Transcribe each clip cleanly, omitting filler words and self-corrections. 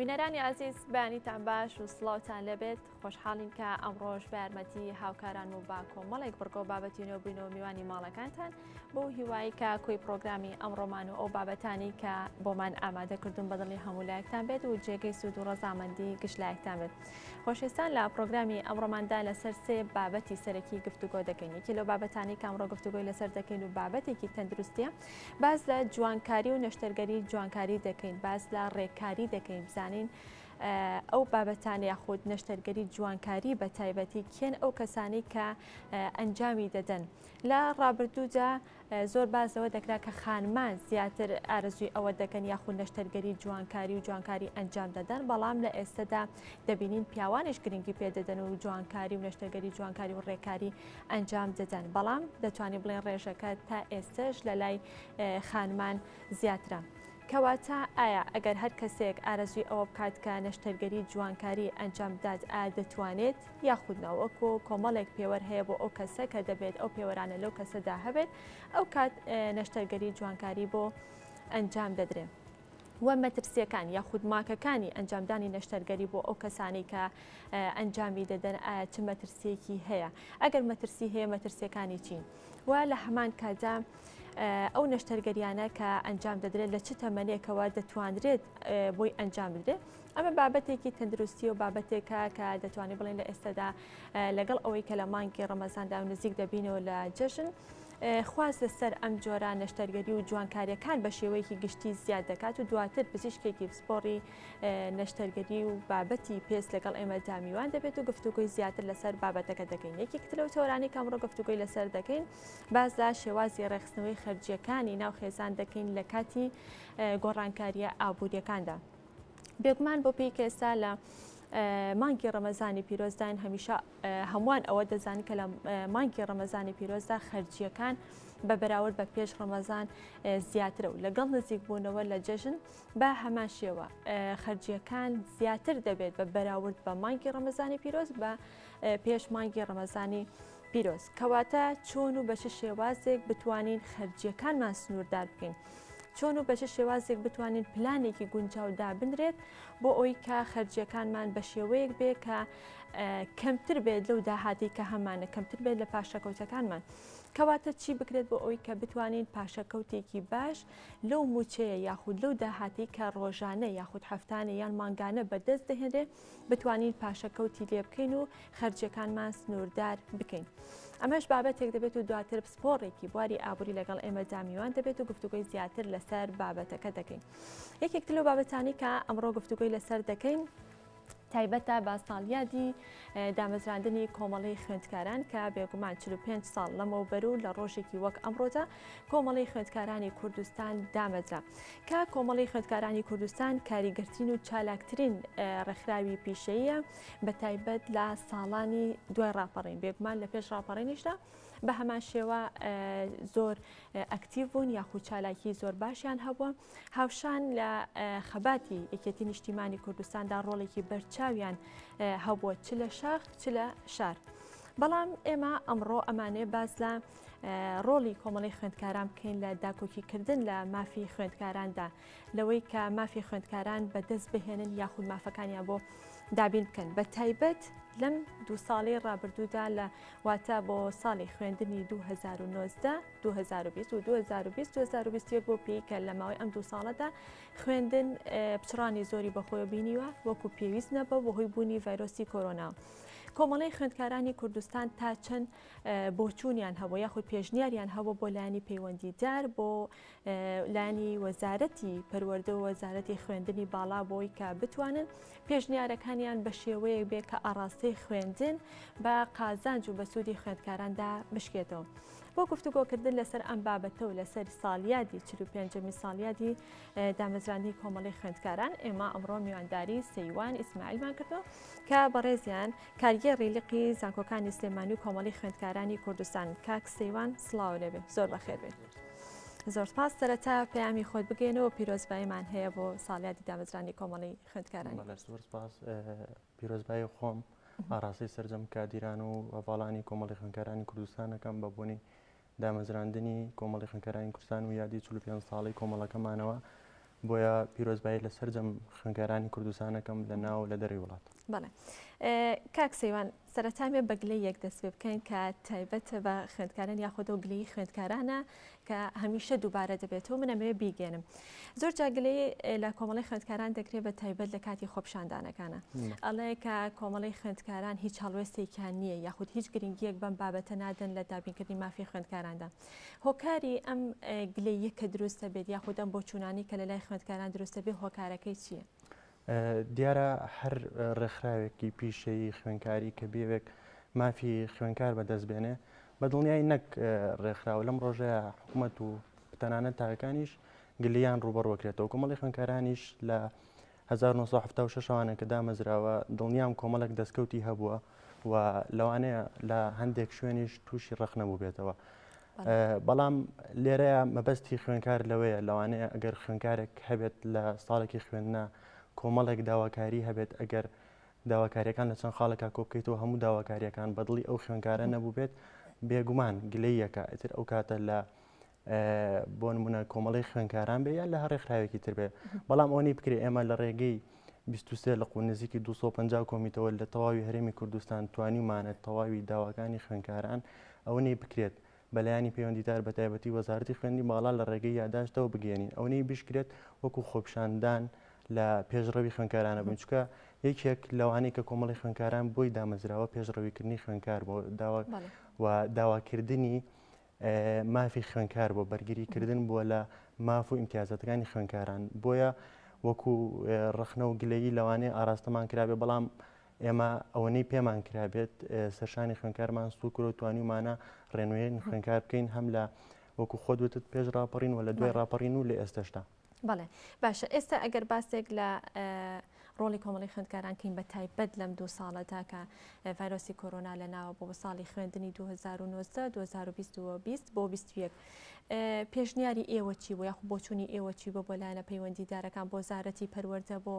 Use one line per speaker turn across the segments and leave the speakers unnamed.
بینەرانی عزیز بەیانیتان باش و سڵاوتان لەبێت خۆشحاڵین کە ئەمڕۆژ بە یارمەتی هاوکاران و با کۆمەڵێک بڕگۆ بابەتینەوە بووینەوە میوانی ماڵەکانتان بۆ هیوایی کە کۆی پرۆگرامی ئەمڕۆمان و ئەو بابەتانی کە بۆمان ئامادەکردون بەدڵی هەمولایەکتان بێت و جێگەی سوود و ڕەزامەندی گشتلایەکتان بێت. خۆشەویستان لە پرۆگرامی ئەمڕۆماندا لەسەر سێ بابەتی سەرەکی گفتوگۆ دەکەین. یەکی لەو بابەتانی کە ئەمڕۆ گفتوگۆی لەسەر دەکەین و بابەتێکی تەندروستیە، باز لە جوانکاری و نەشتەرگەری جوانکاری دەکەین، باز لە ڕێککاری دەکەین، بزانین ئەو بابەتانی یاخود نەشتەرگەری جوانکاری بە تایبەتی کێن ئەو کەسانی کە ئەنجامی دەدەن. لە ڕابردوودا زۆر بازەوە دەکرا کە خانمان زیاتر ئارەزوی ئەوە دەکەن یاخود نەشتەرگەری جوانکاری و جوانکاری ئەنجام دەدەن، بەڵام لە ئێستادا دەبینین پیاوانش گرنگی پێدەدەن و جوانکاری و نەشتەرگەری جوانکاری و ڕێککاری ئەنجام دەدەن، بەڵام دەتوانین بڵێن ڕێژەکە تا ئێستش لە لای خانمان زیاترە. کەواتە ئایا ئەگەر هەر کەسێک ئارەزوی ئەوە بکات کە نەشتەرگەری جوانکاری ئەنجام بدات ئایا دەتوانێت یاخود ناوەکو کۆمەڵێک پێوەەر هەیە بۆ ئەو کەسە کە دەبێت ئەو پێوەرانە لەو کەسەدا هەبێت ئەو کات نەشتەرگەری جوانکاری بۆ ئەنجام دەدرێت. وە مەترسیەکان یاخود ماکەکانی ئەنجامدانی نەشتەرگەری بۆ ئەو کەسانی کە ئەنجامی دەدەن ئایا چ مەترسیەکی هەیە؟ ئەگەر مەترسی هەیە مەترسیەکانی چین؟ و لە هەمان کادا ئەو نەشتەرگەریانە کە ئەنجام دەدرێت لە چ تەمەنێکەوە دەتوانرێت بۆی ئەنجام بدرێت؟ ئەمە بابەتێکی تەندروستی و بابەتێکە کە دەتوانێت بڵێن لە ئێستادا لەگەڵ ئەوەی کە لە مانگی ڕەمەزاندا و نزیک دەبینەوە لە جەژن خواست لەسەر ئەم جۆرە نەشتەرگەری و جوانکاریەکان بە شێوەیەکی گشتی زیاد دەکات و دواتر پزیشکێکی پسپۆڕی نەشتەرگەری و بابەتی پێست لەگەڵ ئێمە دامیوان دەبێت و گفتوگۆی زیاتر لەسەر بابەتەکە دەکەین. یەکێک لەو تۆرانی کە ئەمڕۆ گفتوگۆی لەسەر دەکەین باز لە شێوازی ڕێخستنەوەی خەرجیەکانی ناوخێزان دەکەین لە کاتی گۆڕانکاریە ئابوووریەکاندا. بێگومان بۆ پێی کە ئێستا لە مانگی ڕەمەزانی پیرۆزداین هەمیشە هەمووان ئەوە دەزانین کە لە مانگی ڕەمەزانی پیرۆزدا خەرجیەکان بە بەراورد بە پێش ڕەمەزان زیاترە و لەگەڵ نزیک بوونەوە لە جەژن بە هەمان شێوە خەرجیەکان زیاتر دەبێت بە بەراورد بە مانگی ڕەمەزانی پیرۆز بە پێش مانگی ڕەمەزانی پیرۆز. کەواتە چۆن و بە چ شێوازێک بتوانین خەرجیەکانمان سنووردار بکەین، چۆن و بە چه شێوازێک بتوانین پلانێکی گونجاو دابنرێت بۆ ئەوی کە خەرجیەکانمان بە شێوەیەک بێ کە کەمتر بێت لەو داهاتی کە هەمانە، کەمتر بێت لە پاشەکەوتەکانمان. کەواتە چی بکرێت بۆ ئەوی کە بتوانین پاشەکەوتێکی باش لەو موچەیە یاخود لەو داهاتی کە ڕۆژانە یاخود هەفتانە یان مانگانە بەدەست دەهێنێ بتوانین پاشەکەوتی لێ بکەین و خەرجیەکانمان سنووردار بکەین. ئەمەش بابەتێک دەبێت و دواتر پسپۆڕێکی بواری ئابووری لەگەڵ ئێمە دامیوان دەبێت و گفتوگۆی زیاتر لەسەر بابەتەکە دەکەین. یەکێک لەو بابەتانی کە ئەمڕۆ گفتوگۆی لەسەر دەکەین تایبەتە بە ساڵیادی دامەزراندنی کۆمەڵی خوێندکاران کە بێگومان 45 ساڵ لەمەوبەر و لە ڕۆژێکی وەک ئەمڕۆدا کۆمەڵی خوێندکارانی کوردستان دامەزرا کە کۆمەڵی خوێندکارانی کوردستان کاریگەرترین و چالاکترین ڕێکخراوی پیشەیە بە تایبەت لە ساڵانی دوای ڕاپەڕین. بێگومان لە پێش ڕاپەڕینیشدا بە هەمان شێوە زۆر ئەکتیڤ بوون یاخود چالاکی زۆر باشیان هەبووە، هاوشان لە خەباتی یەکێتی نیشتیمانی کوردستاندا ڕۆڵێکی بەرچاویان هەبووە چ لە شاخ چ لە شار. بەڵام ئێمە ئەمڕۆ ئەمانێ باز لە ڕۆڵی کۆمەڵی خوێندکاران بکەین لە داکۆکیکردن لە مافی خوێندکاراندا، لەوەی کە مافی خوێندکاران بەدەست بهێنن یاخود مافەکانیان بۆ دابین بکەن. بە تایبەت لەم دوو ساڵی ڕابردوودا لە واتە بۆ ساڵی خوێندنی 2019 2020 و 2021 بۆ پێی کە لە ماوەی ئەم دوو ساڵەدا خوێندن پچڕانی زۆری بەخۆی بینیوە وەکو پێویست نەبە بەهۆی بوونی ڤایرۆسی کۆرۆنا. کۆمەڵی خوێندکارانی کوردستان تا چەند بۆچوونیان هەبوو یاخود پێشنیاریان هەبوو بۆ لایانی پەیوەندیدار بۆ لایانی وەزارەتی پەروەردە و وەزارەتی خوێندنی باڵا بۆی کە بتوانن پێشنیارەکانیان بە شێوەیەک بێ کە ئاڕاستەی خوێندن بە قازانج و بە سوودی خوێندکاراندا بشکێتەوە. بۆ گفتوگۆکردن لەسەر ئەم بابەتە و لەسەر ساڵیادی 45 ساڵیادی دامەزراندنی کۆمەڵی خوێندکاران ئێمە ئەمڕۆ میوانداری سەیوان ئیسماعیلمان کردەوە کە بەڕێزیان کارگێڕی لقی زانکۆکانی سلێمانی و کۆمەڵی خوێندکارانی کوردستان. کاک سەیوان سڵاو لێبێت، زۆر بەخێر بێت. زۆر سپاس. سەرەتا پەیامی خۆت بگەینەوە پیرۆزباییمان هەیە بۆ ساڵیادی دامەزرانی کۆمەڵی خوێندکارانی.
زۆر سپاس. پیرۆزبایی خۆم ئاڕاستی سەرجەم کادیران و هەواڵانی کۆمەڵی خوێندکارانی کوردستانەکەم بە بوونی دامەزراندنی کۆمەڵی خوێندکارانی کوردستان و یادی 45 ساڵی کۆمەڵەکەمانەوە بۆیە پیرۆزبایی لە سەررجەم خوێنکارانی کوردستانەکەم لە ناو لە دەری وڵات.
بەڵێ کاک سەیوان سەرەتامێ بەگلەی یەک دەست پێ بکەین کە تایبەتە بە خوێندکاران یاخۆدە و گلەی خوێندکارانە کە هەمیشە دووبارە دەبێتەوە منەمەوێ بیگەێنم. زۆر جاگلەی لە کۆمەڵی خوێندکاران دەکرێت بە تایبەت لە کاتی خۆپشاندانەکانە ئەڵێ کە کۆمەڵی خوێندکاران هیچ هەڵوێستێکیان نییە یاخود هیچ گرنگیەک بەم بابەتە نادەن لە دابینکردنی مافی خوێندکاراندا. هۆکاری ئەم گلەیە کە دروستە بێت یاخود ئەم بۆچوونانی کە لە لای خوێندکاران دروستە بێ هۆکارەکەی چییە؟
دیارە هەر ڕێکخراوێکی پیشەیی خوێنکاری کە بێوێک مافی خوێنکار بەدەست بێنێ بە دڵنیای نەک ڕێکخراوە لەم ڕۆژەیە حکوومەت و تەنانەت تاکانیش گلیان ڕوبەڕوەکرێتەوە کۆمەڵی خوێنکارانیش لە 1976 کە دامەزراوە دڵنیام کۆمەڵک دەستکەوتی هەبووە و لەوانەیە لە هەندێک شوێنیش تووشی ڕەخ نەبوو بێتەوە. بەڵام لێرەیە مەبەستی خوێنکار لەوەیە لەوانەیە ئەگەر خوێنکارێک هەبێت لە ساڵێکی خوێندنا کۆمەڵێک داواکاری هەبێت ئەگەر داواکاریەکان لە چەند خاڵێکا کۆبکەیتەوە هەموو داواکاریەکان بەدڵی ئەو خوێنکارە نەبوو بێت بێگومان گلەیەکە ئیتر ئەو کاتە لە بۆ نمونە کۆمەڵی خوێنکاران بێ یان لە هەر ڕێکخراوێکی تر بێ بەڵام ئەوەی بکرێ ئێمە لە ڕێگەی 23 لە نزیکی 250 کۆمیتەوە لە تەواوی هەرێمی کوردستان توانیمانە تەواوی داواکانی خوێنکاران ئەوەی بکرێت بەلایانی پەیوەندیدار بە تایبەتی وەزارەتی خوێندی باڵا لە ڕێگەی یادداشتەوە بگەێنین ئەوەی بشکرێت وەکو خۆپشاندان لە پێشڕەوی خوێنکارانە بن چکە یەکێک لەوانەیە کە کۆمەڵی خوێنکاران بۆی دامەزراوە پێشڕەویکردنی خوێنکار بۆ و داواکردنی مافی خوێنکار بۆ بەرگریکردن بووە لە ماف و ئیمتیازەتەکانی خوێنکاران بۆیە وەکو ڕخنە و گلەیی لەوانەیە ئاراستەمان کرابێ بەڵام ئێمە ئەوەنەی پێمان کرابێت سەرشانی خوێنکارمان سوکر و توانیمانە ڕێنوێن خوێنکار بکەین هەم لە وەکو خۆدوتت پێش ڕاپەڕین و لە دوای ڕاپەڕین و لە ئێستاشتا.
بەڵێ باشە ئێستا ئەگەر باسێک لە ڕۆڵی کۆمەڵی خوێندکاران کەین بە تایبەت لەم 2 ساڵەدا کە ڤایرۆسی کۆرۆنا لەناوە بۆ ساڵی خوێندنی 2019 2020 بۆ 21 پێشنیاری ئێوە چی بۆ یاخو بۆچوونی ئێوە چی بۆ بۆ لایەنە پەیوەندیدارەکان بۆ وەزارەتی پەروەردە بۆ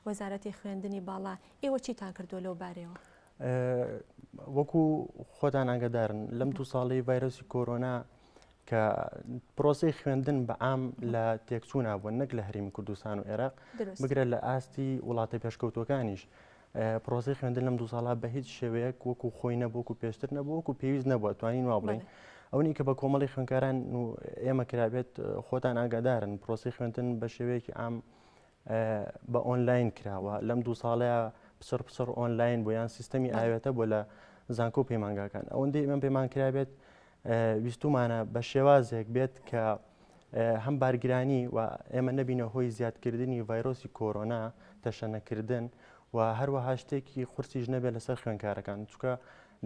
وەزارەتی خوێندنی باڵا ئێوە چیتان کردو لەو بارەوە؟
وەکو خۆتان ئاگادارن لەم 2 ساڵی ڤایرۆسی کۆرۆنا کە پرۆسی خوێندن بەعام لە تێکچوونا بوون نەک لە هەرێمی کوردستان و عێراق بگرێت لە ئاستی وڵاتی پێشکەوتوەکانیش پرۆسی خوێندن لەم 2 ساڵا بە هیچ شێوەیەک وەکو خۆی نەبوو وەکو پێشتر نەبوو وەکو پێویست نەبووە توانین وا بڵین ئەوەی کە بە کۆمەڵی خوێنکاران و ئێمە کرابێت خۆتان ئاگادارن پرۆسی خوێندن بە شێوەیەکی ئام بە ئۆنلاین کراوە لەم 2 ساڵەیە پسر ئۆنلاین بۆ یان سیستەمی ئاوێتە بۆ لە زانکۆ پەیمانگاکان ئەوەندەی ئێمە پەیمان کرابێت ویستومانە بە شێوازێک بێت کە هەم بارگرانی و ئێمە نەبینە هۆی زیادکردنی ڤایرۆسی کۆرۆنا تەشەنەکردن و هەروەها شتێکی قورسیش نەبێت لەسەر خوێنکارەکان چکە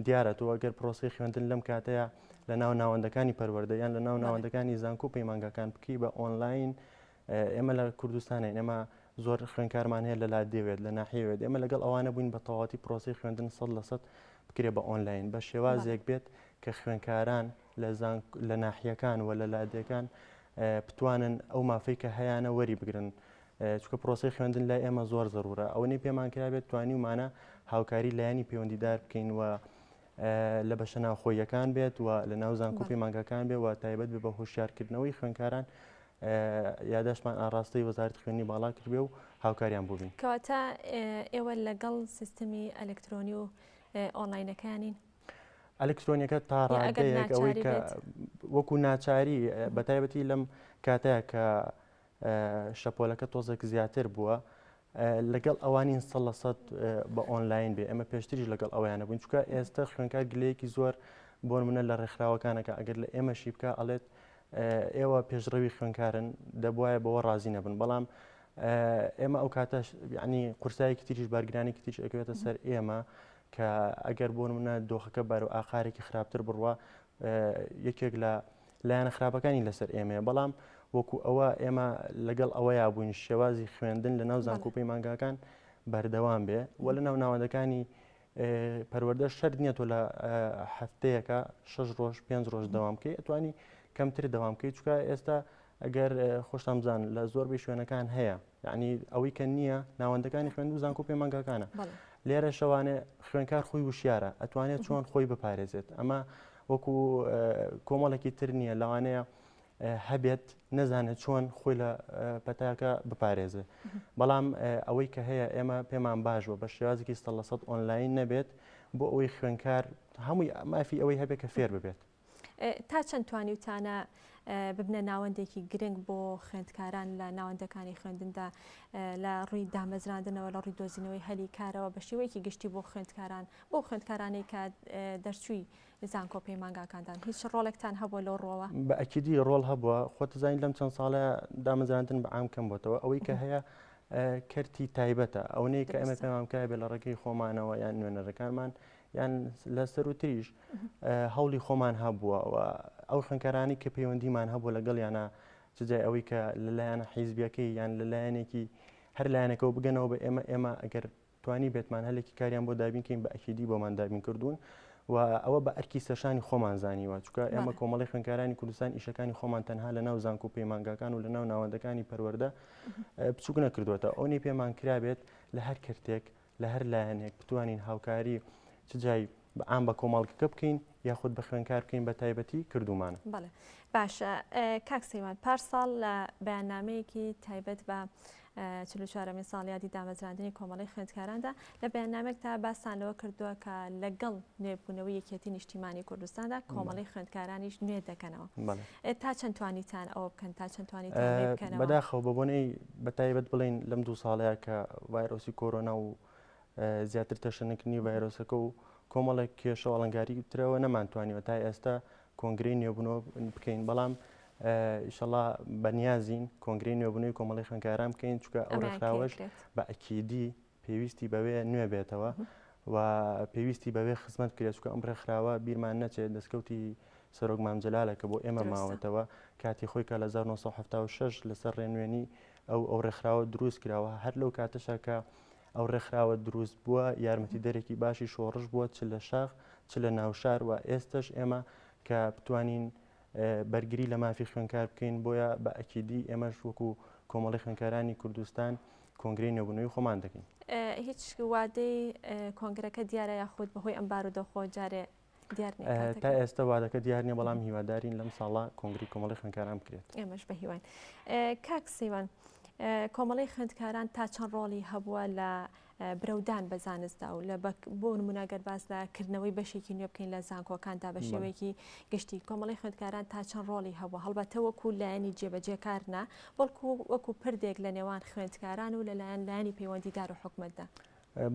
دیارە تۆ ئەگەر پرۆسی خوێندن لەم کاتەیە لە ناو ناوەندەکانی پەروەردە یان لە ناو ناوەندەکانی زانکۆ پەیمانگاکان بکەی بە ئۆنلاین ئێمە لە کوردستانین ئێمە زۆر خوێنکارمان هەیە لە لا دەوێت لە ناحیەوێت ئێمە لەگەڵ ئەوانە بووین بە تەواتی پرۆسی خوێندن 100% بکرێ بە ئۆنلاین بە شێوازێک بێت کە خوێنکاران لە ناحیەکان و لە لادەکان بتوانن ئەو مافەی کە هەیەە وەری بگرن چکە پرۆسی خوێندن لای ئێمە زۆر زەرورە ئەوەی پێمان کرابێت توانیمانە هاوکاری لایەنی پەیوەندیدار بکەین و لە بەشە ناوخۆیەکان بێت و لە ناو زانکۆ پەیمانگاکان بێ و تایبەت بێ بە هۆشیارکردنەوەی خوێنکاران یاداشمان ئاڕاستەی وەزارەتی خوێندنی باڵا کردبێ و هاوکاریان بووبین.
کەواتە ئێوە لەگەڵ سیستەمی ئەلکترۆنی و ئۆنلاینەکانین؟
ئەلکترۆنیەکە تا ڕادەیەک ئەوەی کە وەکو ناچاری بە تایبەتی لەم کاتەیە کە شەپۆلەکە تۆزێک زیاتر بووە لەگەڵ ئەوانین 100% بە ئۆنلاین بێ ئەمە پێشتریش لەگەڵ ئەویانە بوون چکە ئێستا خوێنکار گلەیەکی زۆر بۆ نمونە لە ڕێکخراوەکانەکە ئەگەر لە ئێمەشی بکە ئەڵێت ئێوە پێشڕەوی خوێنکارن دەبواە بەوە ڕازی نەبن بەڵام ئێمە ئەو کاتەش یعنی قورسایەکی تریش بارگرانێکی تریش ئەکەوێتە سەر ئێمە کە ئەگەر بۆ نمونە دۆخەکە بەر و ئاخارێکی خراپتر بڕوە یەکێک لە لایەنە خراپەکانی لەسەر ئێمەیە بەڵام وەکو ئەوە ئێمە لەگەڵ ئەوەیە بووین شێوازی خوێندن لە ناو زانکۆ پەیمانگاکان بەردەوام بێ وە لە ناو ناوەندەکانی پەروەردە شەرت نییە تۆ لە هەفتەیەکە 6 ڕۆژ 5 ڕۆژ دەوام بکەی ئەتوانی کەمتر دەوام بکەیت چکە ئێستا ئەگەر خۆشتان بزان لە زۆربەی شوێنەکان هەیە یعنی ئەوەی کە نییە ناوەندەکانی خوێند و زانکۆ پەیمانگاکانە لێرە شەوانێ خوێنکار خۆی وشیارە ئەتوانێت چۆن خۆی بپارێزێت ئەمە وەکو کۆمەڵێکی تر نییە لەوانەیە هەبێت نەزانێت چۆن خۆی لە پەتاکە بپارێزێ. بەڵام ئەوەی کە هەیە ئێمە پێمان باشوە بە شێوازێکی 100% ئۆنلاین نەبێت بۆ ئەوەی خوێنکار هەمووی مافی ئەوەی هەبێت کە فێر ببێت.
تا چەند توانیوتانە ببنە ناوەندێکی گرنگ بۆ خوێندکاران لە ناوەندەکانی خوێندندا لە ڕووی دامەزراندنەوە لە ڕووی دۆزینەوەی هەلی کارەوە بە شێوەیەکی گشتی بۆ خوێندکاران بۆ خوێندکارانەی کە دەرچووی زانکۆ پەیمانگاکاندان هیچ ڕۆڵێکتان هەبووە لەو ڕۆوە؟
بە ئەکیدی ڕۆڵ هەبووە. خۆت زانین لەم چەند ساڵە دامەزراندن بە عام کەم بۆتەوە. ئەوەی کە هەیە کەرتی تایبەتە ئەوەی کە ئێمە پێمان بکای بێ لە ڕێگەی خۆمانەوە یان نوێنەرەکانمان یان لە سەر و تریش هەوڵی خۆمان هەبووە و ئەو خوێندکارانی کە پەیوەندیمان هەبووە لەگەڵ یانە چجای ئەوەی کە لەلایەنە حیزبیەکەی یان لەلایەنێکی هەر لایەنەکەەوە بگەنەوە بە ئێمە ئەگەر توانی بێتمان هەلێکی کاریان بۆ دابینکەین بە ئەکیدی بۆمان دابین کردوون و ئەوە بە ئەرکی سەشانی خۆمان زانیوە چونکە ئێمە کۆمەڵی خوێندکارانی کوردستان ئیشەکانی خۆمان تەنها لە ناو زانکۆ پەیمانگاکان و لە ناو ناوەندەکانی پەروەردە بچووک نەکردوێتە. ئەوەی پێمان کرابێت لە هەر کردێک لە هەر لایەنێک بتوانین هاوکاری چجای عام بە کۆمەڵگەکە بکەین یاخود بە خوێندکار بکەین بە تایبەتی کردومانە.
بەڵێ باشە. کاک سەیمان پارساڵ لە بەیاننامەیەکی تایبەت بە 44مین ساڵیادی دامەزراندنی کۆمەڵی خوێندکاراندا لە بەیاننامێک تا باسان لەوە کردووە کە لەگەڵ نوێبوونەوەی یەکێتی نیشتیمانی کوردستاندا کۆمەڵی خوێندکارانیش نوێ دەکەنەوە. تا چەند توانیتان ئەوە بکەن تا چەند توانیتان بکەنەوە؟
بەداخەوە بە بۆنەی بە تایبەت بڵین لەم 2 ساڵەیە کە ڤایرۆسی کۆرۆنا و زیاتر تەشەنکردنی ڤایرۆسەکە و کۆمەڵێک کێشە ئەڵنگاری ترەوە نەمانتوانیوە تا ئێستا کۆنگرەی نوێبوونەوە بکەین. بەڵام ئینشەڵا بەنیازین کۆنگرەی نوێبوونەوەی کۆمەڵی خوێندکاران بکەین چونکە ئەو ڕێکخراوەش بە ئەکیدی پێویستی بەوێ نوێ بێتەوە و پێویستی بەوێ خزمەت کرێت چونکە ئەم ڕێکخراوە بیرمان نەچێت دەستکەوتی سەرۆک مام جەلالە کە بۆ ئێمە ماوەتەوە کاتی خۆی کە لە 1976 لەسەر ڕێنوێنی ئەو ڕێکخراوە دروست کراوە. هەر لەو کاتەشە کە ئەو ڕێکخراوە دروست بووە یارمەتی دەرێکی باشی شۆڕش بووە چ لە شاخ چ لە ناوشار و ئێستش ئێمە کە بتوانین بەرگری لە مافی خوێندکار بکەین بۆیە بە ئەکیدی ئێمەش وەکو کۆمەڵی خوێندکارانی کوردستان کۆنگرەی نوێبوونەوەی خۆمان دەکەین.
هیچ وادەی کۆنگرەکە دیارە یاخود بەهۆی ئەم بارودۆخۆ جارێ دیار نییە؟
تا ئێستا وادەکە دیار نییە بەڵام هیوادارین لەم ساڵە کۆنگری کۆمەڵی خوێندکاران بکرێت.
ئێمەش بە هیوان. کاک سەیوان کۆمەڵی خوێندکاران تا چەند ڕۆڵی هەبووە لە برەودان بە زانستدا و لە بۆ نمونەگەر باس لە کردنەوەی بەشێکی نوێ بکەین لە زانکۆکاندا بە شێوەیەکی گشتی کۆمەڵی خوێندکاران تا چەند ڕۆڵی هەبووە هەڵبەتە وەکو لایەنی جێبەجێکارنا بەڵکو وەکو پردێک لە نێوان خوێندکاران و لەلایەن لایەنی پەیوەندیدار و حکومەتدا؟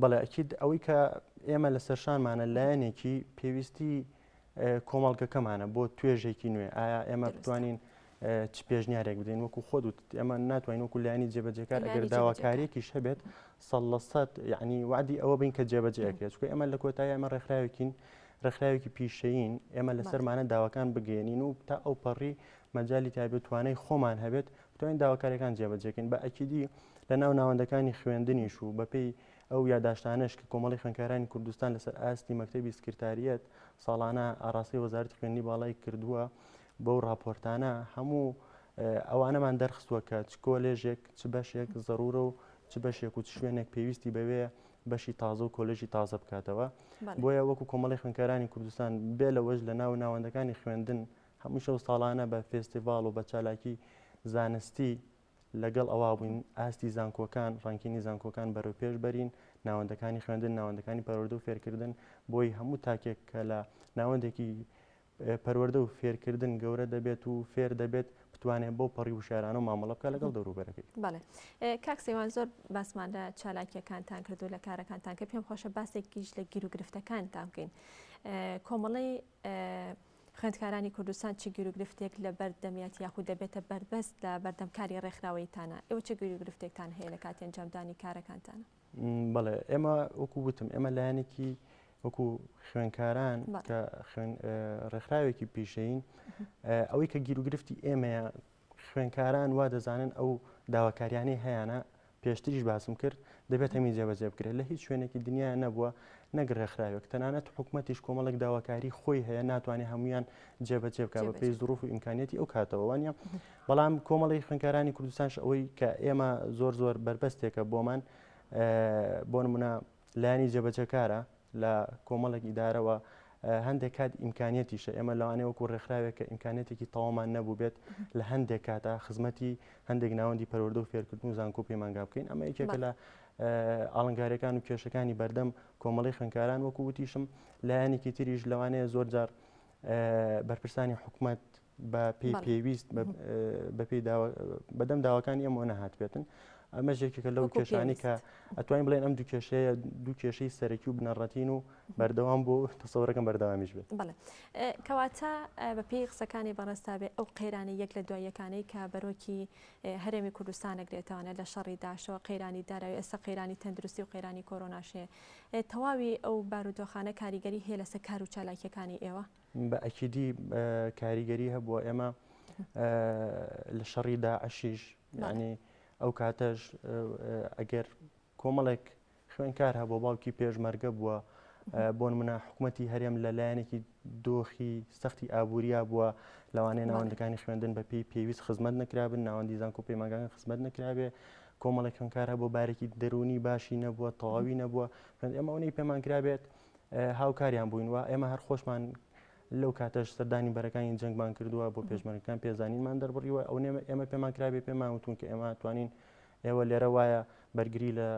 بەڵێ ئەکید ئەوەی کە ئێمە لە سەرشانمانە لایەنێکی پێویستی کۆمەڵگەکەمانە بۆ توێژێکی نوێ ئایا ئێمە بتوانین چ پێشنیارێک بدەین وەکو خۆت ئێمە ناتوانین وەکو لایەنی جێبەجێکار ئەگەر داواکاریەکیش هەبێت 100% یعنی وعدی ئەوە بین کە جێبەجێکرێت چونکە ئێمە لە کۆتایی ئێمە ڕێکخراوێکی پیشەیین ئێمە لەسەرمانە داواکان بگەێنین و تا ئەو پەڕی مەجای تایبەتوانەی خۆمان هەبێت بتوانین داواکاریەکان جێبەجێکین. بە ئەکیدی لە ناو ناوەندەکانی خوێندنیش و بەپێی ئەو یادداشتانش کە کۆمەڵی خوێندکارانی کوردستان لەسەر ئاستی مەکتەبی سکرتاریەت ساڵانە ئاڕاستی وەزارەتی خوێندنی باڵای کردووە بەو راپۆرتانە هەموو ئەوانەمان دەرخستووە کە چ کۆلێژێک چ بەشێک زەرورە و چ بەشێک و چ شوێنێک پێویستی بەوێ بەشی تازە و کۆلێژی تازە بکاتەوە. بۆیە وەکو کۆمەڵی خوێندکارانی کوردستان بێ لەوەش لە ناو ناوەندەکانی خوێندن هەموو شەو ساڵانە بە فێستیڤاڵ و بە چالاکی زانستی لەگەڵ ئەوا بووین ئاستی زانکۆکان ڕانکینی زانکۆکان بەرەوپێش بەرین ناوەندەکانی خوێندن ناوەندەکانی پەروەردە و فێرکردن بۆی هەموو تاکێک کە لە ناوەندێکی پەروەردە و فێرکردن گەورە دەبێت و فێر دەبێت بتوانێت بۆ پەڕی وشارانە و مامەڵە بکە لەگەڵ دەوروبەرەکەی.
بەڵێ کاک سەیوان زۆر باسمان لە چالاکیەکانتان کردو لە کارەکانتان کە پێم خۆشە باسێکیش لە گیر و گرفتەکانتان بکەین. کۆمەڵی خوێندکارانی کوردستان چ گیر و گرفتێک لە بەردەمیات یاخود دەبێتە بەربەست لە بەردەمکاری ڕێکخراوەیتانە؟ ئێوە چه گیر و گرفتێکتان هەیە لە کاتی ئەنجامدانی کارەکانتانە؟
بەڵێ ئێمە وەکو وتم ئێمە لایەنێکی وەکو خوێندکاران کە ڕێکخراوێکی پیشەین ئەوەی کە گیر و گرفتی ئێمەیە خوێندکاران وا دەزانن ئەو داواکاریانەی هەیەە پێشتریش باسم کرد دەبێت هەمی جێبەجێ بکرێت لە هیچ شوێنێکی دنیا نەبووە نەگەر ڕێکخراوێک تەنانەت حکومەتیش کۆمەڵێک داواکاری خۆی هەیە ناتوانێت هەمویان جێبەجێ بکات بە پێی زروف و ئیمکانیەتی ئەو کاتەوە وانە. بەڵام کۆمەڵی خوێندکارانی کوردستانش ئەوەی کە ئێمە زۆر بربەستێکە بۆمان بۆ نمونە لایەنی جێبەجێکارە لە کۆمەڵێک ئیدارەوە هەندێک کات ئیمکانیەتیشە ئێمە لەوانەیە وەکو ڕێکخراوێک کە ئیمکانێتێکی تەواومان نەبوو بێت لە هەندێک کاتە خزمەتی هەندێک ناوەندی پەروەردە و فێرکردن و زانکۆ پەیمانگا بکەین ئەمە یەکێکە لە ئاڵنگاریەکان و کێشەکانی بەردەم کۆمەڵی خوێندکاران وەکو وتیشم لایەنێکی تریش لەوانەیە زۆر جار بەرپرسانی حکوومەت بە پێی پێویست بەدەم داواکانی ئەمە نەهات بێتن ئەمە ژێکێکە لەو کێشانی کە ئەتوانین بڵێن ئەم دوو کێشەی سەرەکی و بنەڕەتین و بەردەوام بۆ تەسەوڕەکەم بەردەوامیش بێت.
بڵێ کەواتە بە پێی قسەکانی بەڕستا بێ ئەو قەیرانی یەک لە دواییەکانەی کە بەرۆکی هەرێمی کوردستانە گرێتەوەە لە شەڕی داشەوە قەیرانی داراوی ئێستا قەیرانی تەندروستی و قەیرانی کۆرۆناشێ تەواوی ئەو بارودۆخانە کاریگەری هەیە لەسەر کار و چالاکیەکانی ئێوە
بە ئەکیدی کاریگەری هەبووە ئێمە لە شەڕی داعشیش ینی ئەو کاتەش ئەگەر کۆمەڵێک خوێنکار هەبوو باوکی پێشمەرگە بووە بۆ نمونە حکوومەتی هەرێم لە لایەنێکی دۆخی سەختی ئابووریا بووە لەوانەیە ناوەندەکانی خوێندن بە پێی پێویست خزمەت نەکرابن ناوەندی زانکۆ پەیمانگاکان خزمەت نەکرابێ کۆمەڵێک خوێنکار هەبوو بارێکی دەرونی باشی نەبووە تەواوی نەبووە ئێمە ئەوەی پێمانکرابێت هاوکاریان بووین وە ئێمە هەر خۆشمان لەو کاتەش سەردانی بەرەکانی جەنگمان کردووە بۆ پێشمەرگەکان پێزانینمان دەربڕیوە ئەو ئێمە پێمانکرابێ پێمان وتون کە ئێمە توانین ئێوە لێرە وایە بەرگری لە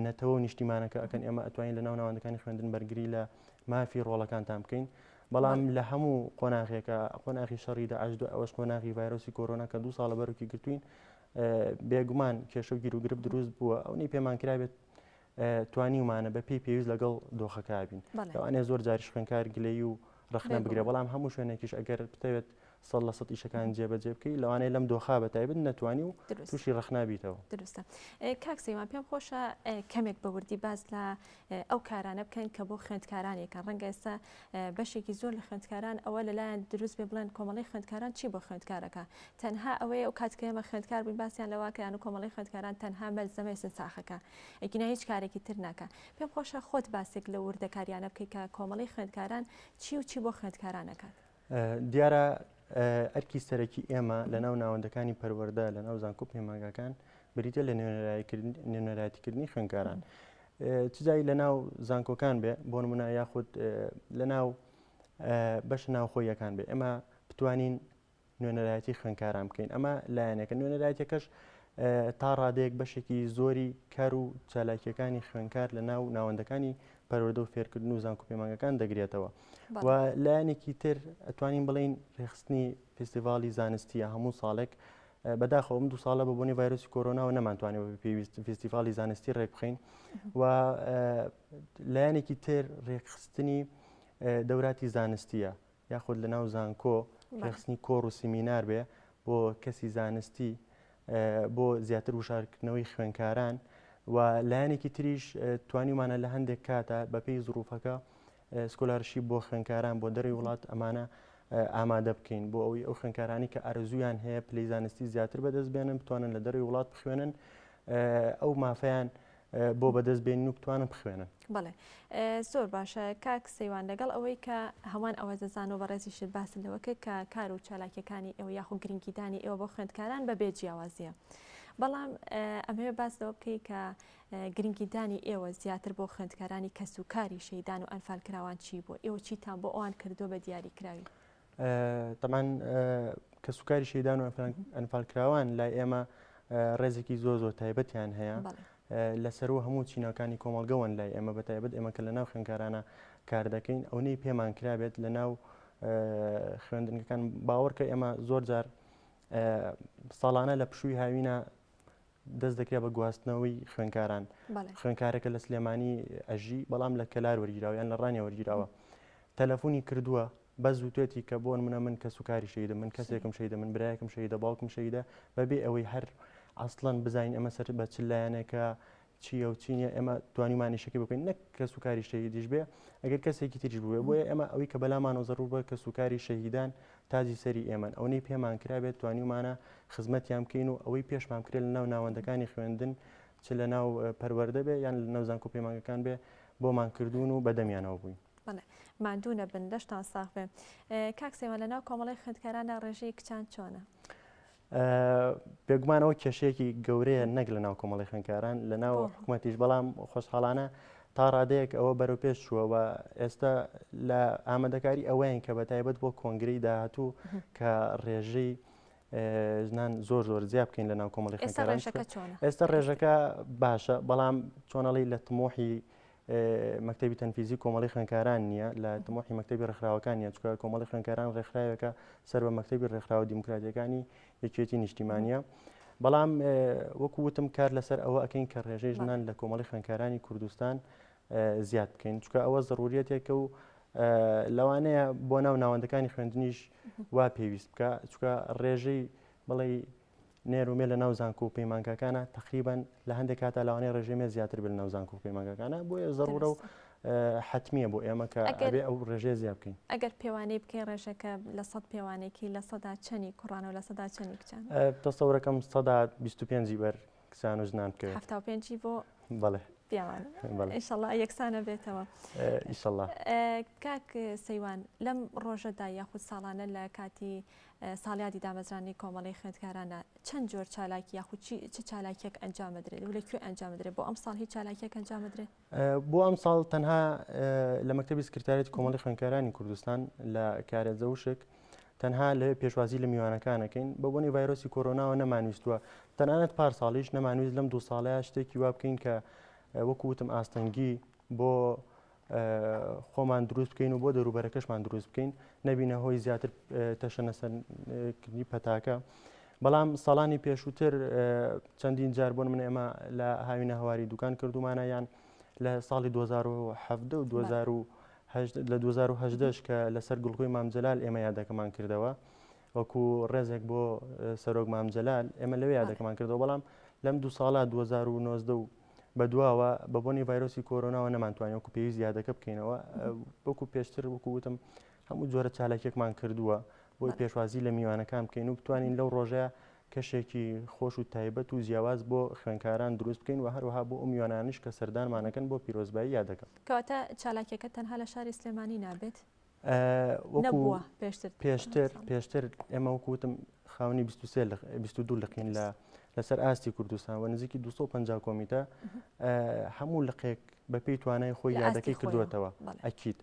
نەتەوە نیشتیمانەکە ئەکەن ئێمە ئەتوانین لە ناو ناوەندەکانی خوێندن بەرگری لە مافی ڕۆڵەکانتان بکەین بەڵام لە هەموو قۆناغێکە قۆناغی شەڕی داعش ئەوەش قۆناغی ڤایرۆسی کۆرۆنا کە 2 ساڵە بەرەوکی گرتوین بێگومان کێشە و گیر و گرب دروست بووە ئەوەی پێمانکرابێت توانیمانە بە پێی پێویست لەگەڵ دۆخەکە بین لەوانەیە زۆر جاریش خوێنکار گلەی و ڕخنە بگرێ بەڵام هەموو شوێنێکیش ئەگەر بتەوێت 100% ئیشەکان جێبەجێ بکەی لەوانەیە لەم دۆخا بەتایبەت نەتوانی و تووشی ڕخنابیتەوە.
دروستە کاک سەیمان پێم خۆشە کەمێک بەوردی باز لە ئەو کارانە بکەین کە بۆ خوێندکارانێکە ڕەنگە ئێستا بەشێکی زۆر لە خوێندکاران ئەوە لەلایەن دروست بێ بڵێن کۆمەڵی خوێندکاران چی بۆ خوێندکارەکە تەنها ئەوەیە ئەو کات کە ئێمە خوێندکار بووین باسییان لەواکەیان و کۆمەڵی خوێندکاران تەنها مەلزەمەی سنساخەکە ئەگینا هیچ کارێکی تر ناکە پێم خۆشە خۆت باسێک لە وردەکاریانە بکەی کە کۆمەڵی خوێندکاران چی و چی بۆ خوێندکارانەکەات
دیارە ئەرکی سەرەکی ئێمە لە ناو ناوەندەکانی پەروەردە لە ناو زانکۆ پەیمانگاکان بریتە لە نوێنەرایەتیکردنی خوێندکاران چجایی لە ناو زانکۆکان بێ بۆ نمونە یاخود لە ناو بەش ناوخۆیەکان بێ ئێمە بتوانین نوێنەرایەتی خوێندکاران بکەین ئەمە لایەنێکە نوێنەرایەتەکەش تا ڕادەیەک بەشێکی زۆری کار و چالاکیەکانی خوێندکار لە ناو ناوەندەکانی پەروەردە و فێرکردن و زانکۆ پەیمانگاکان دەگرێتەوە و لایەنێکی تر ئەتوانین بڵین ڕێخستنی فستیڤالی زانستیە هەموو ساڵێک بەداخەوە 2 ساڵە بە بۆنی ڤایرۆسی کۆرۆناوە نەمانتوانێت بە پێویست فستیڤالی زانستی ڕێک بخەین و لایەنێکی تر ڕێکخستنی دەوراتی زانستیە یاخود لە ناو زانکۆ ڕێخستنی کۆڕ و سیمینار بێ بۆ کەسی زانستی بۆ زیاتر وشارکردنەوەی خوێندکاران و لایەنێکی تریش توانیمانە لە هەندێک کاتە بەپێی زروفەکە سکۆلارشی بۆ خوێندکاران بۆ دەرەوەی وڵات ئەمانە ئامادە بکەین بۆ ئەوەی ئەو خوێندکارانی کە ئارەزویان هەیە پلەی زانستی زیاتر بەدەست بێنن بتوانن لە دەرەوەی وڵات بخوێنن ئەو مافەیان بۆ بەدەست بێنن و بتوانن بخوێنن.
بەڵێ زۆر باشە کاک سەیوان لەگەڵ ئەوەی کە هەمان ئەوە دەزان و بەڕێزیشت باسن لەوەکە کە کار و چالاکیەکانی ئێوە یاخود گرنگیدانی ئێوە بۆ خوێندکاران بە بێجیاوازیە بەڵام ئەمەوێ باس لەوە بکەی کە گرنگیدانی ئێوە زیاتر بۆ خوێندکارانی کەسوکاری شەیدان و ئەنفالکراوان چی بۆ ئێوە چیتان بۆ ئەوان کردو بە دیاریکراوی
تەمان کەسوکاری شەیدان و ئەنفالکراوان لای ئێمە ڕێزێکی زۆر تایبەتیان هەیە لەسەرەوە هەموو چینەکانی کۆمەڵگەون لای ئێمە بە تایبەت ئێمە کە لە ناو خوێندکارانە کار دەکەین ئەوەی پێمان کرابێت لە ناو خوێندنگەکان باوەڕکە ئێمە زۆر جار ساڵانە لە پشووی هاوینە دەست دەکرێت بە گواستنەوەی خوێندکاران خوێندکارێکە لە سلێمانی ئەژی بەڵام لە کەلار وەرگیراوە یان لە ڕانیە وەرگیراوە تەلەفۆنی کردووە بە زووتێتی کە بۆ منە من کەسوکاری شەیدە من کەسێکم شەیدە من برایەکم شەیدە باوکم شەیدە بەبێ ئەوەی هەر ئەسڵەن بزانین ئەمە سەر بە چ لایەنێکە چیە و چینە ئێمە توانیمانیشەکە بکەین نەک کەسوکاری شەیدیش بێ ئەگەر کەسێکی تریش بووێ بۆیە ئێمە ئەوەی کە بەلامانەوە زەڕوو بە کەسوکاری شەهیدان تاجی سەری ئێمەن ئەوەی پێمان کرابێت توانیمانە خزمەتیان بکەین و ئەوەی پێشمان کرێت لە ناو ناوەندەکانی خوێندن چ لە ناو پەروەردە بێ یان لە ناو زانکۆ پەیمانگەکان بێ بۆمان کردوون و بەدەمیانەوە بووین.
ماندوونە بن دەشتان ساغ بێ کاک سەیوان لە ناو کۆمەڵی خوێندکارانە ڕێژەی کچان چۆنە؟
بێگومانەوە کێشەیەکی گەورەیە نەک لە ناو کۆمەڵی خوێندکاران لە ناو حکوومەتیش بەڵام خۆشحاڵانە تا ڕادەیەک ئەوە بەرەو پێش چووەوە ئێستا لە ئامادەکاری ئەوەیان کە بە تایبەت بۆ کۆنگرەی داهاتوو کە ڕێژەی ژنان زۆر زۆر زیاد بکەین لە ناو کۆمەڵی خوێندکاران. ئێستا ڕێژەکە باشە، بەڵام چۆنەڵی لە تمۆحی مەکتەبی تەنفیزی کۆمەڵی خوێندکاران نییە، لە تمۆحی مەکتەبی ڕێکخراوەکان نیە، چونکە کۆمەڵی خوێندکاران ڕێکخراوێکە سەر بە مەکتەبی ڕێکخراوە دیموکراتیەکانی یەکێتی نیشتیمانیە. بەڵام وەکو وتم کار لەسەر ئەوە ئەکەین کە ڕێژەی ژنان لە کۆمەڵی خوێندکارانی کوردستان زیاد بکەین، چونکە ئەوە ضرورەتێکە و لەوانەیە بۆ ناو ناوەندەکانی خوێندنیش وا پێویست بکە، چونکە ڕێژەی بڵێ نێرومێ لە ناو زانکۆ و پەیمانگەکانە تقریبان لە هەندێک کاتا لەوانەیە ڕێژەمێ زیاتر بێت لە ناو زانکۆ و پەیمانگەکانە، بۆیە ضرورە و حتمیە بۆ ئێمە کە ئەبێ ئەو ڕێژەیە زیاد بکەین.
ئەگەر پێوانەی بکەین ڕێژەکە لە 100 پێوانێکی لە 100 چەندی کوڕانە و لە 100 چەندی کچان؟
تەسەورەکەم 125 بەر کچان و ژنان بکەوێت.
75 بۆ
بەڵێ
پیاوانە. ئینشەڵڵا یەکسانە بێتەوە.
ئینشەڵڵا.
کاک سەیوان، لەم ڕۆژەدا یاخود ساڵانە لە کاتی ساڵیادی دامەزرانی کۆمەڵی خوێندکارانە چەند جۆر چالاکی یاخود چ چالاکیەک ئەنجامەدرێت و لەکوێ ئەنجامەدرێت؟ بۆ ئەم ساڵ هیچ چالاکیەک ئەنجامەدرێت؟
بۆ ئەم ساڵ تەنها لە مەکتەبی سکرتارێتی کۆمەڵی خوێندکارانی کوردستان لە کارێزە وشک تەنها لە پێشوازی لە میوانەکانەکەین بە بۆنی ڤایرۆسی کۆرۆناوە نەمانویستووە. تەنانەت پارساڵیش نەمانویست لەم 2 ساڵەیە شتێکی وا بکەین کە وەکو وتم ئاستەنگی بۆ خۆمان دروست بکەین و بۆ دەوروبەرەکەشمان دروست بکەین، نەبینە هۆی زیاتر تەشەنەسەرکردنی پەتاکە. بەڵام ساڵانی پێشووتر چەندین جار بۆن من ئێمە لە هاوینە هەواری دوکان کردومانە، یان لە ساڵی 2017 و 2018 کە لەسەر گوڵخۆی مامجەلال ئێمە یادەکەمان کردەوە وەکو ڕێزێک بۆ سەرۆک مامجەلال ئێمە لەوێ یادەکەمان کردەوە. بەڵام لەم 2 ساڵە 2019 و بەدواوە بە بۆنی ڤایرۆسی کۆرۆناوە نەمانتوانین وەکو پێویست یادەکە بکەینەوە. وەکو پێشتر وەکو وتم هەموو جۆرە چالاکێکمان کردووە بۆی پێشوازی لە میوانەکان بکەین و بتوانین لەو ڕۆژەیە کەشێکی خۆش و تایبەت و جیاواز بۆ خوێندکاران دروست بکەین و هەروەها بۆ ئەو میوانانیش کە سەردانمانەکەن بۆ پیرۆزبایی یادەکەم.
کەواتە چالاکیەکە تەنها لە شاری سلێمانی نابێت؟
وەکو پێشتر ئێمە وەکو وتم خاوەنی 22 لقین لەسەر ئاستی کوردستان و نزیکی 250 کۆمیتە هەموو لقێک بەپێی توانای خۆی یادەکەی کردوێتەوە ئەکید.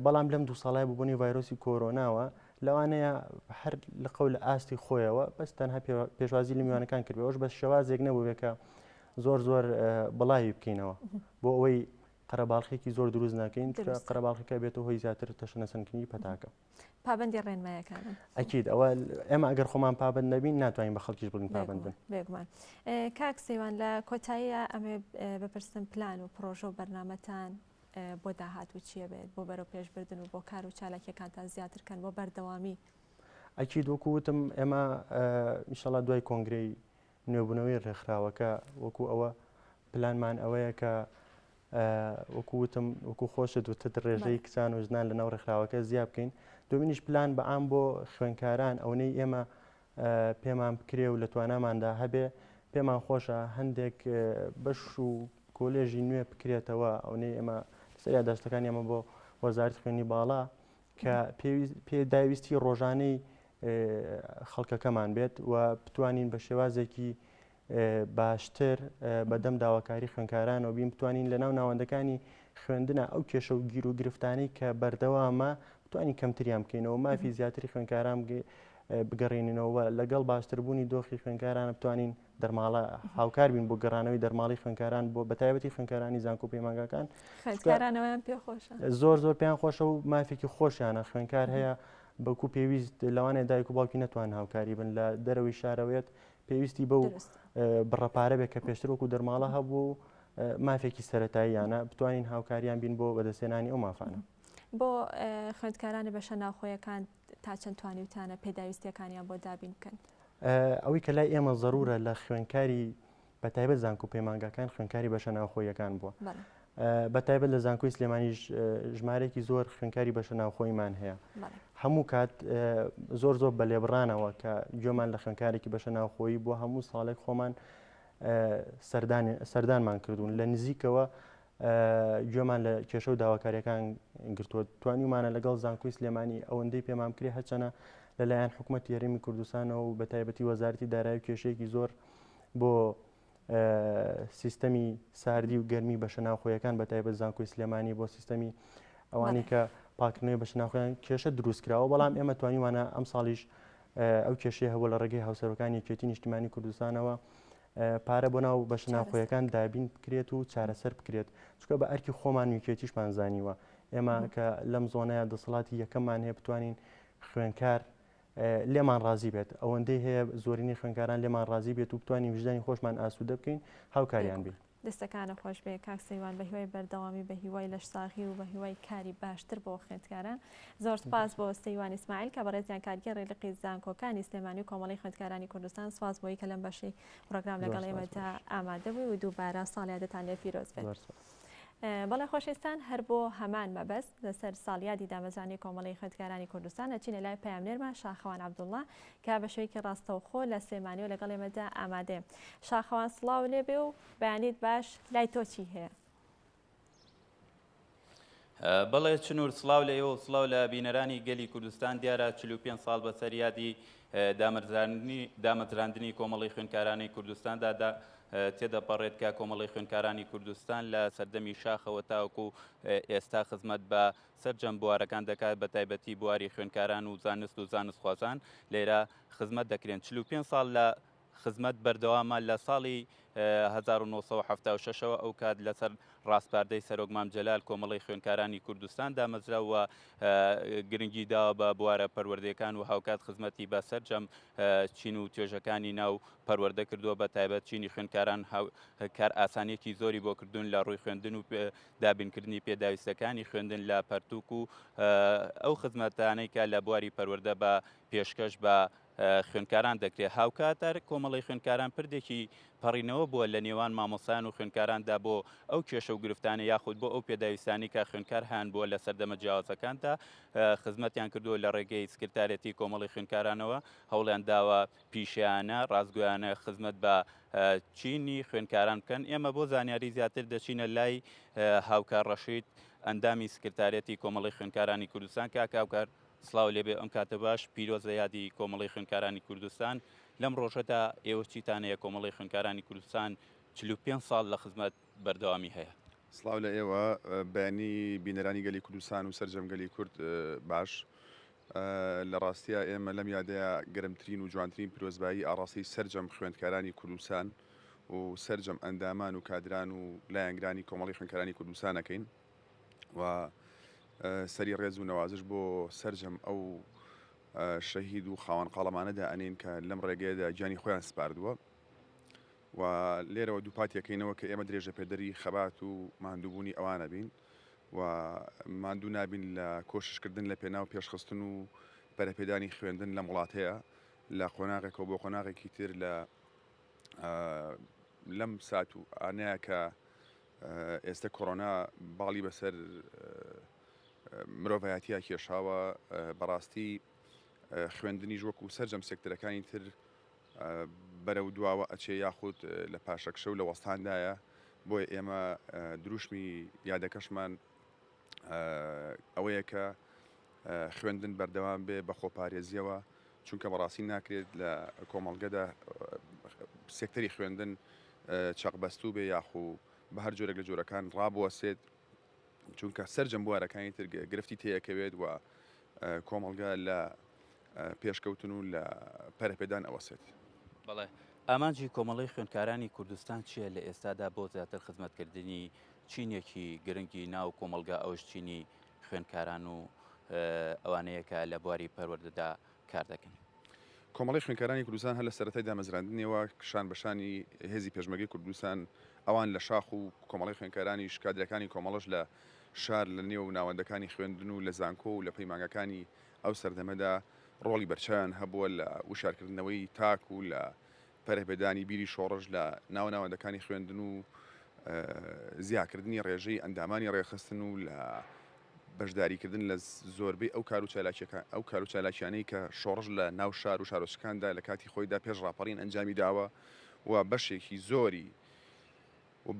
بەڵام لەم 2 ساڵای بوونی ڤایرۆسی کۆرۆناوە لەوانەیە هەر لقە لە ئاستی خۆیەوە بەس تەنها پێشوازی لە میوانەکان کردەوەش بەس شێوازێک نەبووێکە زۆر بەڵاوی بکەینەوە بۆ ئەوەی قەرەباڵخێکی زۆر دروست ناکەین، چونکە قەرەباڵخەکە بێتەوە هۆی زیاتر تەشەنەسەرکردنی پەتاکە.
پابەندی ڕێنمایەکانن
ئەکید ئەوە ئێمە ئەگەر خۆمان پابند نەبین ناتوانین بە خەڵکیش بڵین پابند بن.
بێگومان. کاک سەیوان، لە کۆتاییە ئەمێ بپرسم پلان و پرۆژە و بەرنامەتان بۆ داهاتوو چیە بێت بۆ بەرەو پێشبردن و بۆ کار و چالاکیەکانتان زیاترکەن بۆ بەردەوامی؟
ئەکید وەکو وتم ئێمە ئینشەڵڵا دوای کۆنگرەی نوێبوونەوەی ڕێکخراوەکە وەکو ئەوە پلانمان ئەوەیە کە وەکو وتم وەکو خۆشت وتت ڕێژەی کچان و ژنان لە ناو ڕێکخراوەکە زیاد بکەین. دومینیش پلان بەعام بۆ خوێندکاران ئەوەی ئێمە پێمان بکرێ و لە تواناماندا هەبێ پێمان خۆشە هەندێک بەش و کۆلێژی نوێ بکرێتەوە ئەوەی ئێمە لەسەر یادداشتەکان ئێمە بۆ وەزارەتی خوێندنی باڵا کە پێداویستی ڕۆژانەی خەڵکەکەمان بێت و بتوانین بە شێوازێکی باشتر بەدەم داواکاری خوێندکارانەوە بین بتوانین لە ناو ناوەندەکانی خوێندنە ئەو کێشە و گیر و گرفتانەی کە بەردەوامە بتوانین کەمتریان بکەینەوە، مافی زیاتری خوێندکاران بگەڕێنینەوە لەگەڵ باشتربوونی دۆخی خوێندکارانە بتوانین دەرماڵە هاوکار بین بۆ گەڕانەوەی دەرماڵی خوێندکاران بۆ بەتایبەتی خوێندکارانی زانکۆ و پەیمانگەکان.
خوێندکارانەوەیان پێ خۆشە،
زۆر پێیان خۆشە و مافێکی خۆشیانە. خوێندکار هەیە بەکو پێویست لەوانێ دایک و باوکی نەتوان هاوکاری بن لە دەرەوەی شارەوەیەت پێویستی بەو بڕەپارە بێت کە پێشتر وەکو دەرماڵە هەبوو مافێکی سەرەتاییانە بتوانین هاوکاریان بین بۆ بەدەستێنانی ئەو مافانە.
بۆ خوێندکارانی بەشە ناوخۆیەکان تا چەند توانیوتانە پێداویستیەکانیان بۆ دابین بکەن؟
ئەوەی کە لای ئێمە ضرورە لە خوێندکاری بەتایبەت زانکۆ و پەیمانگەکان خوێندکاری بەشە ناوخۆیەکان بووە. بەتایبەت لە زانکۆی سلێمانیش ژمارەیەکی زۆر خوێندکاری بەشە ناوخۆیمان هەیە. هەموو کات زۆر بە لێبڕانەوە کە گوێمان لە خوێندکارێکی بەشە ناوخۆیی بۆ هەموو ساڵێک خۆمان سەردانمان کردوون لە نزیکەوە گوێمان لە کێشە و داواکاریەکان گرتووە. توانیمانە لەگەڵ زانکۆی سلێمانی ئەوەندەی پێمان کرێ هەرچەنە لەلایەن حکوومەتی هەرێمی کوردستانەوە و بەتایبەتی وەزارەتی دارایی و کێشەیەکی زۆر بۆ سیستەمی ساردی و گەرمی بە شەناوخۆیەکان بە تایبەت زانکۆی سلێمانی بۆ سیستەمی ئەوانی کە پاکردنەوەی بە شەناوخۆیان کێشە دروستکراوە بەڵام ئێمە توانیوانە ئەم ساڵیش ئەو کێشەیە هەبوو لە ڕێگەی هاوسەرەکانی یەکێتی نیشتیمانی کوردستانەوە پارە بۆ ناو بە شەناوخۆیەکان دابین بکرێت و چارەسەر بکرێت چکە بە ئەرکی خۆمان یەکێتیشمان زانیوە ئێمە کە لەم زۆنەیە دەسەڵاتی یەکەممان هەیە بتوانین خوێنکار لێمان ڕازی بێت ئەوەندەی هەیە زۆرینی خوێنکاران لێمان ڕازی بێت و بتوانین وجدانی خۆشمان ئاسوودە بکەین هاوکاریان بین.
دەستەکانە خۆش بێ کاکسەیوان بە هیوای بەردەوامی بە هیوای لەشساغی و بە هیوای کاری باشتر بۆ خوێندکاران زۆر سپاس بۆ سەیوان ئیسماعیل کە بەڕێزیان کارگەڕی لقی زانکۆکانی سلێمانی و کۆمەڵی خوێندکارانی کوردستان سپاس بۆی کە لەم بەشی پرۆگرام لەگەڵ ئێمەدا ئامادە بووی و دووبارە ساڵیادەتان لێ پیرۆز بێت. بەڵێ خۆشەویستان هەر بۆ هەمان مەبەست لەسەر ساڵیادی دامەزرانی کۆمەڵی خوێندکارانی کوردستان ئەچینە لای پەیامنێرمان شاخەوان عەبدوڵڵا کە بە شێوەیەکی ڕاستەوخۆ لە سلێمانی و لەگەڵ ئێمەدا ئامادەیە. شاخەوان سڵاو لێبێ و بەیانیت باش لای تۆ چی هەیە؟
بەڵێ چنوور سڵاو لە ئێوە سڵاو لە بینەرانی گەلی کوردستان دیارە 45 ساڵ بەسەر یادی دامەزراندنی کۆمەڵی خوێندکارانی کوردستاندا تێدەپەڕێت کە کۆمەڵی خوێندکارانی کوردستان لە سەردەمی شاخەوە تاوەکو ئێستا خزمەت بە سەرجەم بوارەکان دەکات بە تایبەتی بواری خوێندکاران و زانستخوازان لێرە خزمەت دەکرێن 45 ساڵ لە خزمەت بەردەوامە لە ساڵی 1976ەوە ئەو کات لەسەر ڕاستپاردەی سەرۆک مام جەلال کۆمەڵی خوێندکارانی کوردستان دامەزراوە گرنگی داوە بە بوارە پەروەردەکان و هاوکات خزمەتی بە سەرجەم چین و توێژەکانی ناو پەروەردە کردووە بە تایبەت چینی خوێندکاران کار ئاسانیەکی زۆری بۆ کردوون لە ڕووی خوێندن و دابینکردنی پێداویستەکانی خوێندن لە پەرتوک و ئەو خزمەتانەی کە لە بواری پەروەردە بە پێشکەش بە خوێندکاران دەکرێت هاوکاتەر کۆمەڵی خوێندکاران پردێکی پەڕینەوە بووە لە نێوان مامۆسان و خوێندکاراندا بۆ ئەو کێشە و گرفتانە یاخود بۆ ئەو پێداویستانی کە خوێندکار هەن بووە لە سەردەمە جیاوازەکاندا خزمەتیان کردووە لە ڕێگەی سکرتارەتی کۆمەڵی خوێندکارانەوە هەوڵیان داوە پیشیانە ڕازگویانە خزمەت بە چینی خوێندکاران بکەن ئێمە بۆ زانیاری زیاتر دەچینە لای هاوکار ڕەشید ئەندامی سکرتارەتی کۆمەڵی خوێندکارانی کوردستان کاکاوکار سڵاو لێبێ ئەم کاتە باش پیرۆزە یادی کۆمەڵی خوێندکارانی کوردستان لەم ڕۆژەدا ئێوە چیتانەیە کۆمەڵی خوێندکارانی کوردستان 45 ساڵ لە خزمەت بەردەوامی هەیە.
سڵاو لە ئێوە بەیانی بینەرانی گەلی کوردستان و سەرجەمگەلی کورد باش لە ڕاستیە ئێمە لەم یادەیە گەرمترین و جوانترین پیرۆزبایی ئاڕاستی سەرجەم خوێندکارانی کوردستان و سەرجەم ئەندامان و کادران و لایەنگرانی کۆمەڵی خوێندکارانی کوردستانەکەین و سەری ڕێز و نەوازش بۆ سەرجەم ئەو شەهید و خاوەن قاڵەمانەدا ئەنین کە لەم ڕێگەیەدا گیانی خۆیان سپاردووە و لێرەوە دووپاتیەکەینەوە کە ئێمە درێژە پێدەری خەبات و ماندووبوونی ئەوانە بین و ماندوو نابین لە کۆششکردن لە پێناو پێشخستن و بەرەپێدانی خوێندن لە وڵاتەیە لە قۆناغێکەوە بۆ قۆناغێکی تر لە لەم سات و ئانەیە کە ئێستا کۆڕۆنا باڵی بەسەر مرۆڤایەتیە کێشاوە بەڕاستی خوێندنی وەکو سەرجەم سێکتەرەکانی تر بەرەو دواوە ئەچێ یاخود لە پاشەکشە و لە وەستاندایە بۆیە ئێمە دروشمی یادەکەشمان ئەوەیە کە خوێندن بەردەوام بێ بە خۆپارێزیەوە چونکە بەڕاستی ناکرێت لە کۆمەڵگەدا سێکتەری خوێندن چاقبەستوو بێ یاخو بە هەر جۆرێک لە جۆرەکان ڕابوەسێت چونکە سەرجەم بوارەکانی تر گرفتی تەیەکەوێت و کۆمەڵگە لە پێشکەوتن و لە پەرەپێدان ئەوەسێت.
بەڵێ ئامانجی کۆمەڵی خوێندکارانی کوردستان چییە لە ئێستادا بۆ زیاتر خزمەتکردنی چینێکی گرنگی ناو کۆمەڵگە ئەوش چینی خوێندکاران و ئەوانەیە کە لە بواری پەروەردەدا کار دەکەن؟
کۆمەڵی خوێندکارانی کوردستان هەر لە سەرەتای دامەزراندنەوە شان بەشانی هێزی پێشمەرگەی کوردستان ئەوان لە شاخ و کۆمەڵی خوێندکارانی شکادرەکانی کۆمەڵش لە شار لە نێو ناوەندەکانی خوێندن و لە زانکۆ و لە پەیمانگەکانی ئەو سەردەمەدا ڕۆڵی بەرچیان هەبووە لە وشارکردنەوەی تاک و لە پەرەپێدانی بیری شۆڕژ لە ناوەندەکانی خوێندن و زیاکردنی ڕێژەی ئەندامانی ڕێخستن و لە بەشداریکردن لە زۆربەی ئەو کار و چالاکیانەی کە شۆڕژ لە ناو شار و شارۆچکاندا لە کاتی خۆیدا پێش ڕاپەڕین ئەنجامی داوە و بەشێکی زۆری و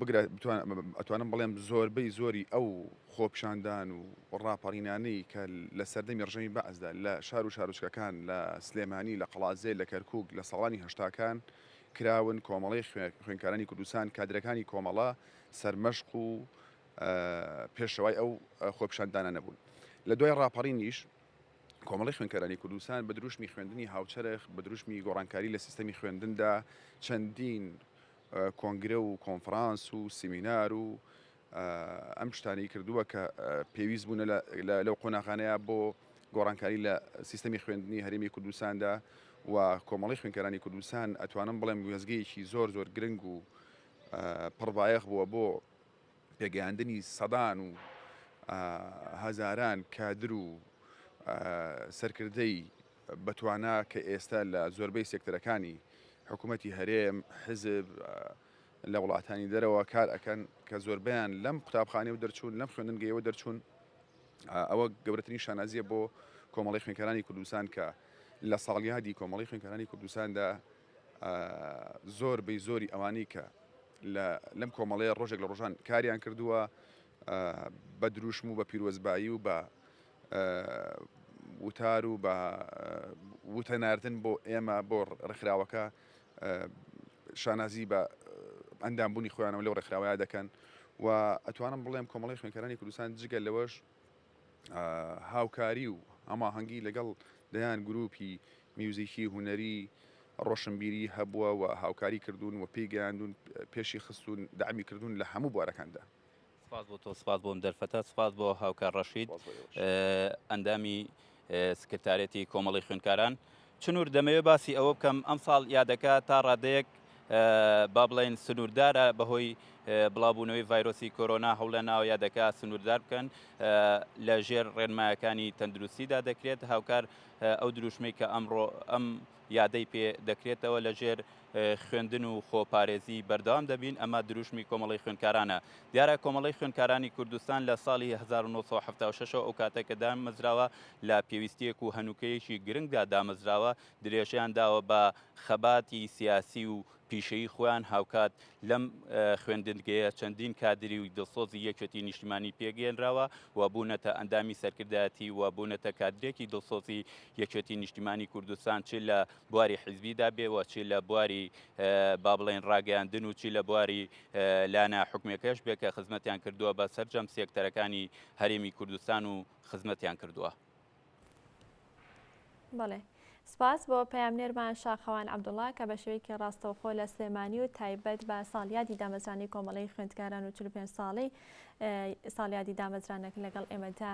ئەتوانم بڵێم زۆربەی زۆری ئەو خۆپشاندان و ڕاپەڕینانەی کە لە سەردەمی ڕژەمی بەعزدا لە شار و شارۆچکەکان لە سلێمانی لە قەڵازێ لە کەرکووک لە ساڵانی هەشتاکان کراون کۆمەڵی خوێنکارانی کوردستان کادرەکانی کۆمەڵا سەرمەشق و پێشەوای ئەو خۆپیشاندانە نەبوون. لە دوای ڕاپەڕینیش کۆمەڵی خوێنکارانی کوردستان بە دروشمی خوێندنی هاوچەرخ بە دروشمی گۆڕانکاری لە سیستەمی خوێندندا چەندین کۆنگرە و کۆنفرانس و سیمینار و ئەم شتانەی کردووە کە پێویست بوونە لەو قۆناغانەیە بۆ گۆڕانکاری لە سیستەمی خوێندنی هەرێمی کوردستاندا و کۆمەڵی خوێنکارانی کوردستان ئەتوانم بڵێم گوێزگەیەکی زۆر زۆر گرنگ و پڕبایەخ بووە بۆ پێگەیاندنی سەدان و هەزاران کادر و سەرکردەی بەتوانە کە ئێستا لە زۆربەی سێکتەرەکانی حکوومەتی هەرێم حزب لە وڵاتانی دەرەوە کار ئەکەن کە زۆربیان لەم قوتابخانەوە دەرچوون لەم خوێندنگەیەوە دەرچوون. ئەوە گەورەترین شانازیە بۆ کۆمەڵی خوێنکارانی کوردستان کە لە ساڵیادی کۆمەڵی خوێنکارانی کوردستاندا زۆر بەی زۆری ئەوانەی کە لەم کۆمەڵەیە ڕۆژێک لە ڕۆژان کاریان کردووە بە دروشم و بە پیرۆزبایی و بە وتار و بە وتەناردن بۆ ئێمە بۆ ڕێکخراوەکە شانازی بە ئەندامبوونی خۆیانەوە لەو ڕێکخراوەیە دەکەن و ئەتوانم بڵێم کۆمەڵی خوێنکارانی کوردستان جگە لەوەش هاوکاری و هەماهەنگی لەگەڵ دەیان گروپی میوزیکی هوەری ڕۆشنبیری هەبووە و هاوکاری کردوون و پێی گەیاندون پێشی خستون دامی کردوون لە هەموو بوارەکاندا.
سپاس بۆ تۆ، سپاس بۆم دەرفەتە، سپاس بۆ هاوکار ڕەشید ئەندامی سکرتارێتی کۆمەڵی خوێنکاران. چنوور دەمەوێت باسی ئەوە بکەم ئەم ساڵ یادەکە تا ڕادەیەک با بڵێن سنووردارە بەهۆی بڵاوبوونەوەی ڤایرۆسی کۆرۆنا هەوڵە ناوە یادەکە سنووردار بکەن لە ژێر ڕێنمایەکانی تەندروستیدا دەکرێت. هاوکار ئەو دروشمەی کە ئەمڕۆ ئەم یادەی پێ دەکرێتەوە لە ژێر خوێندن و خۆپارێزی بەردەوام دەبین. ئەمە دروشمی کۆمەڵی خوێنکارانە. دیارە کۆمەڵی خوێنکارانی کوردستان لە ساڵی 1976 ئەو کاتێک کە دامەزراوە لە پێویستیەک و هەنوکەیەکی گرنگدا دامەزراوە درێژیان داوە بە خەباتی سیاسی و پیشەی خۆیان هاوکات لەم خوێندنگەیە چەندین کادری و دڵسۆزی یەکێتی نیشتیمانی پێگەێنراوە و بوونەتە ئەندامی سەرکردایەتی و بوونەتە کادرێکی دڵسۆزی یەکێتی نیشتیمانی کوردستان چی لە بواری حیزبیدا بێ و چی لە بواری با بڵێن ڕاگەیاندن و چی لە بواری لانە حکومەکەش بێ کە خزمەتیان کردووە بە سەرجەم سێکتەرەکانی هەرێمی کوردستان و خزمەتیان کردووە.
بەڵێ سپاس بۆ پەیامنێرمان شاخەوان عەبدوڵڵا کە بە شێوەیەکی ڕاستەوخۆ لە سلێمانی و تایبەت بە ساڵیادی دامەزرانی کۆمەڵی خوێندکاران و 45 ساڵی ساڵیادی دامەزرانەکە لەگەڵ ئێمەدا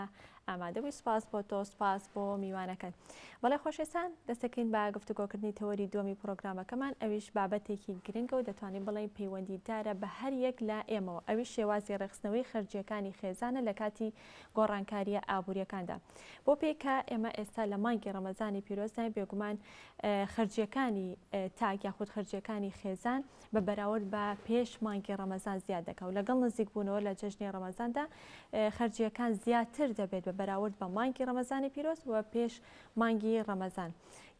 ئامادەبووی. سپاس بۆ تۆ، سپاس بۆ میوانەکەت. بەڵێ خۆشەویستان دەستەکەین بە گفتوگۆکردنی تەوەری دووەمی پرۆگرامەکەمان. ئەویش بابەتێکی گرنگە و دەتوانین بڵێن پەیوەندیدارە بە هەر یەک لە ئێمەوە. ئەویش شێوازی ڕێخستنەوەی خەرجیەکانی خێزانە لە کاتی گۆڕانکاریە ئابوووریەکاندا. بۆ پێیکە ئێمە ئێستا لە مانگی ڕەمەزانی پیرۆزدای بێگومان خەرجیەکانی تاک یاخود خەرجیەکانی خێزان بە بەراورد بە پێش مانگی ڕەمەزان زیاد دەکەوت و لەگەڵ نزیک بوونەوە لە جەژنی ڕەمەزاندا خەرجیەکان زیاتر دەبێت بە بەراورد بە مانگی ڕەمەزانی پیرۆز و پێش مانگی ڕەمەزان.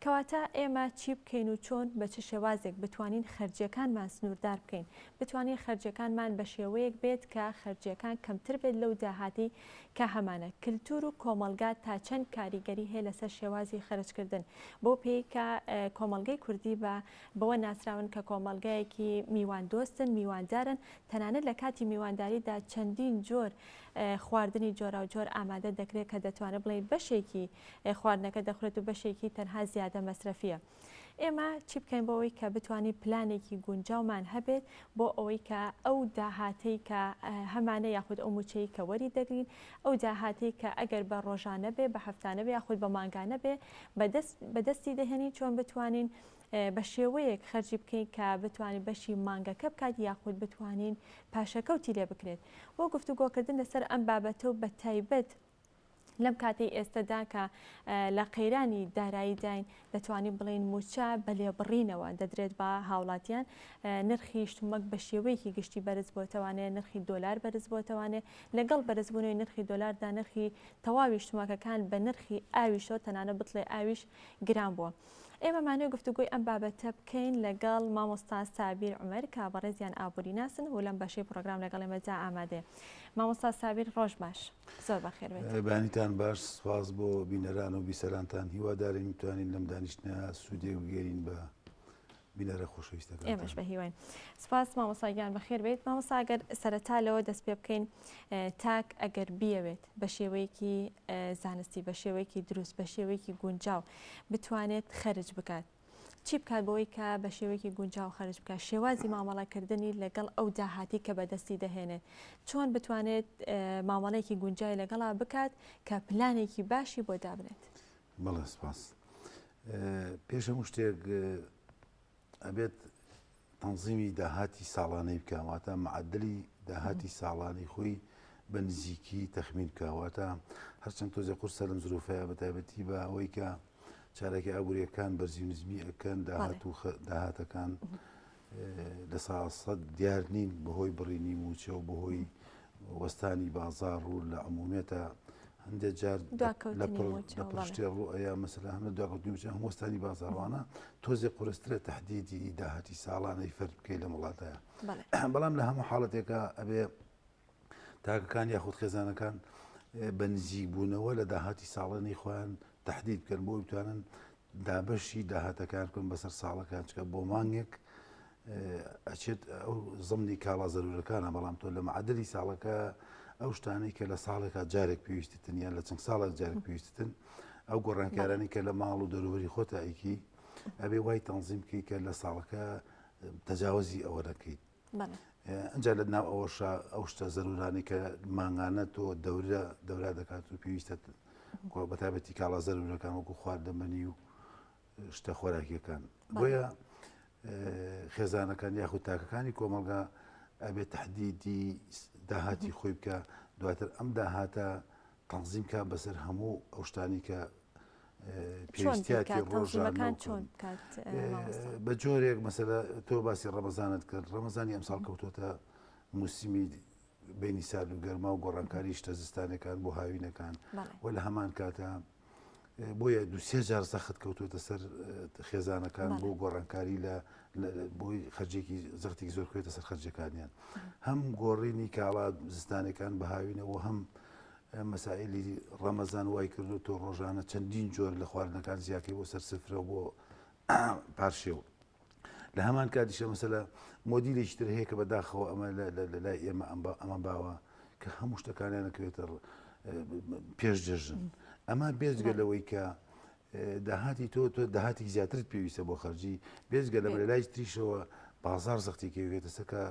کەواتە ئێمە چی بکەین و چۆن بە چه شێوازێک بتوانین خەرجیەکانمان سنووردار بکەین، بتوانین خەرجیەکانمان بە شێوەیەک بێت کە خەرجیەکان کەمتر بێت لەو داهاتی کە هەمانە. کللتور و کۆمەلگا تا چەند کاریگەری هەیە لەسەر شێوازی خەرجکردن بۆ پێی کە کۆمەلگەی کوردی بەوە ناسراون کە کۆمەلگایەکی میواندۆستن، میواندارن، تەنانەت لە کاتی میوانداریدا چەندین جۆر خواردنی جۆرا و جۆر ئامادە دەکرێت کە دەتوانێت بڵێ بەشێکی خواردنەکە دەخورێت و بەشێکی تەنها زیادە مەسرەفیە. ئێمە چی بکەین بۆ ئەوەی کە بتوانین پلانێکی گونجاومان هەبێت بۆ ئەوەی کە ئەو داهاتەی کە هەمانە یاخود ئەو موچەی کە وەری دەگرین، ئەو داهاتەی کە ئەگەر بە ڕۆژانە بێ بە هەفتانە بێ یاخود بە مانگانە بێ بەدەستی دەهێنین چۆن بتوانین بە شێوەیەک خەرجی بکەین کە بتوانین بەشی مانگەکە بکات یاخود بتوانین پاشەکەوتی لێ بکرێت. بۆ گفتوگۆکردن لەسەر ئەم بابەتە و بە تایبەت لەم کاتی ئێستادا کە لە قەیرانی دارایی داین دەتوانین بڵین موچە بە لێبڕینەوە دەدرێت بە هاوڵاتیان، نرخی شتومەک بە شێوەیەکی گشتی بەرز بۆتەوانێت، نرخی دۆلار بەرز بۆتەوانێت، لەگەڵ بەرزبوونەوەی نرخی دۆلاردا نرخی تەواوی شتومەکەکان بە نرخی ئاویشەوە تەنانە بڵێ ئاویش گران بووە. ئێمە مانوێ گفتوگۆی ئەم بابەتە بکەین لەگەڵ مامۆستا سابیر عومەر کە بەڕێزیان ئابووری ناسن و لەم بەشەی پرۆگرام لەگەڵ ئێمەدا ئامادەیە. مامۆستا سابیر ڕۆژ باش، زۆر بەخێر بێت.
بانیتان باش، سپاس بۆ بینەران و بیسەرانتان. هیوادارین میتوانین لەم دانیشتنە سوودێ و گەێرین بە بینەرە خۆشەویستەکان
ئێمەش بە هیوان سپاس مامۆستاگیان بەخێر بێت مامۆستا ئەگەر سەرەتا لەوە دەست پێ بکەین تاک ئەگەر بیەوێت بە شێوەیەکی زانستی بە شێوەیەکی دروست بە شێوەیەکی گونجاو بتوانێت خەرج بکات چی بکات بەوەی کە بە شێوەیەکی گونجاو خەرج بکات شێوازی مامەڵەکردنی لەگەڵ ئەو داهاتی کە بەدەستی دەهێنێت چۆن بتوانێت مامەڵەیەکی گونجای لەگەڵا بکات کە پلانێکی باشی بۆ دابنێت
بەڵێ سپاس پێش هەموو شتێک ئەبێت تەنزیمی داهاتی ساڵانەی بکەواتە معدلی داهاتی ساڵانی خۆی بە نزیکی تەخمین بکەواتە هەرچەند تۆزێ قورسە لەم زروفەیە بەتایبەتی بە ئەوەی کە چارەکی ئابوووریەکان بەرزی و نزمی ئەەکەن داهاتەکان لە ساسەد دیار نین بەهۆی بڕینی موچە و بەهۆی وەستانی بازار و لە عمومیەتە هەندێک جار لە پشتی ڕوو ئەیە مەسەلا هەمە دواکەوتنی موچە هەموو وەستانی بازاڕوانە تۆزێک قورسترە تەحدیدی داهاتی ساڵانەی فەرق بکەی لە وڵاتەیە بەڵام لە هەموو حاڵەتێکە ئەبێ تاکەکان یاخود خێزانەکان بە نزیک بوونەوە لە داهاتی ساڵانی خۆیان تحدید بکەن بۆ بتوانن دابەشی داهاتەکان بکەن بەسەر ساڵەکان چکە بۆ مانگێک ئەچێت ئەو زمانی کاڵا زەرورەکانە بەڵام تۆ لە معدلی ساڵەکە ئەو شتانەی کە لە ساڵێکا جارێک پێویستتن یان لە چەند ساڵێک جارێک پێویستتن ئەو گۆڕانکارانی کە لە ماڵ و دەروبەری خۆتە ئەیکی ئەبێ وای تەنزیم بکەی کە لە ساڵەکە تەجاوزی ئەوە دەکەیت ئەجا لە ناو ئەوەشە ئەو شتە زەرورانی کە مانگانە تۆ دەورا دەکات و پێویستە بەتابەتی کاڵا زەرورەکان وەکو خواردەمەنی و شتە خۆراکیەکان بۆیە خێزانەکان یاخود تاکەکانی کۆمەلگا ئەبێت تحدیدی داهاتی خۆی بکە دواتر ئەم داهاتە تەنزیمکە بەسەر هەموو ئەو شتانی کە پێویستیاتی ڕۆژان بە جۆرێک مەسەلە تۆ باسی ڕەمەزانت کرد ڕەمەزانی ئەمساڵ کەوتۆتە موسیمی بینی سارد و گەرما و گۆڕانکاری شتە زستانەکان بۆ هاوینەکان و لە هەمان کاتە بۆیە دوسێ جار زەخت کەوتوتە سەر خێزانەکان بۆ گۆڕانکاری لە بۆی خەرجێکی زەختێکی زۆر کوێتە سەر خەرجەکانیان هەم گۆڕینی کاڵا زستانەکان بە هاوینەوە هەم مەسائلی ڕەمەزان وای کردو تۆ ڕۆژانە چەندین جۆر لە خواردنەکان زیاکەی بۆ سەر سفرە بۆ پارشێوە لە هەمان کاتیشە مەسەلە مۆدیلێکی تر هەیە کە بەداخەوە ئەمە لە لای ئێمە ئەمە باوە کە هەموو شتەکانیان نەکەوێتە پێش جەژن ئەمە بێزگە لەوەی کە داهاتی تۆ داهاتی زیاترت پێویستە بۆ خەرجی بێزگە لە لای تریشەوە بازار زەختێکەوێتە سەکە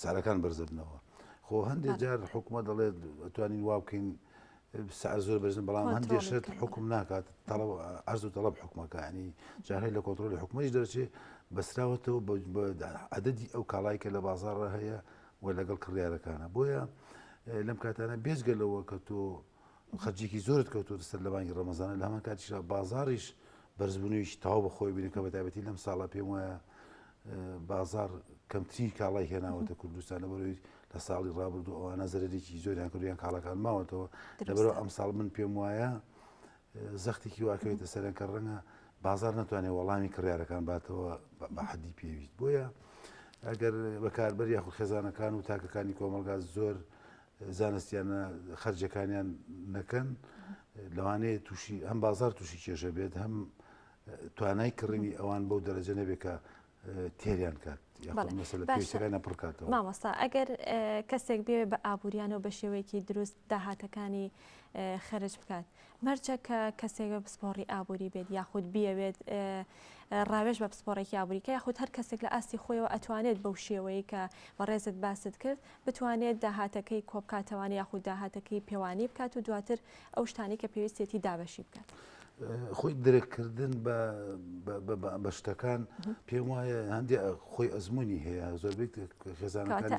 سارەکان بەرزبنەوە خۆ هەندێک جار حکومە دەڵێت ئەتوانین وا بکەین سعر زۆر بەرزن بەڵام هەندێک شت حکم ناکات عەرز و تەڵەب حکومەکە ینی جارهەیە لە کۆنتڕۆلی حکومەش دەرچێ بەسراوەتەوە بە عەدەدی ئەو کاڵای کە لە بازاڕە هەیە و لەگەڵ کڕیارەکانە بۆیە لەم کاتانە بێزگە لەوە کە تۆ خەرجێکی زۆرت کەوتوتە سەر لە بانگی ڕەمەزانە لە هەمان کاتیشدا بازاڕیش بەرزبوونیویش تەواو بەخۆی بینێت کە بەتایبەتی لەم ساڵە پێم وایە بازار کەمترین کاڵای هێناوەتە کوردستان لەبەرەوەی لە ساڵی ڕابردوو ئەوانە زەرێکی زۆریان کردیان کاڵەکان ماوەتەوە لەبەرەوە ئەم ساڵ من پێم وایە زەختێکی واکەوێتە سەرەن کە ڕەنگە بازار ناتوانێت وەڵامی کڕیارەکان باتەوە بە حەدی پێویست بۆیە ئەگەر بەکاربەر یاخود خێزانەکان و تاکەکانی کۆمەلگا زۆر زانستیانە خەرجەکانیان نەکەن لەوانەیە تووشی هەم بازار تووشی کێشە بێت هەم توانای کڕینی ئەوان بەو دەرەجە نەبێت کە تێریان کات
مامۆستا ئەگەر کەسێک بێ بە ئابوووریانەوە بە شێوەیەکی دروست داهاتەکانی خەرج بکات مەرجە کە کەسێک پسپۆڕی ئابووری بێت یاخود بیەوێت ڕاوێژ بە پسپۆڕێکی ئابووریکە یاخود هەر کەسێک لە ئاستی خۆیەوە ئەتوانێت بەو شێوەیە کە بەڕێزت باست کرد بتوانێت داهاتەکەی کۆبکاتەوانی یاخود داهاتەکەی پێوانی بکات و دواتر ئەو شتانی کە پێویستێتی دابەشی بکات.
خۆی درێککردن بە شتەکان پێم وایە هەندێک خۆی ئەزمموی هەیە زۆربێت خێزانەکان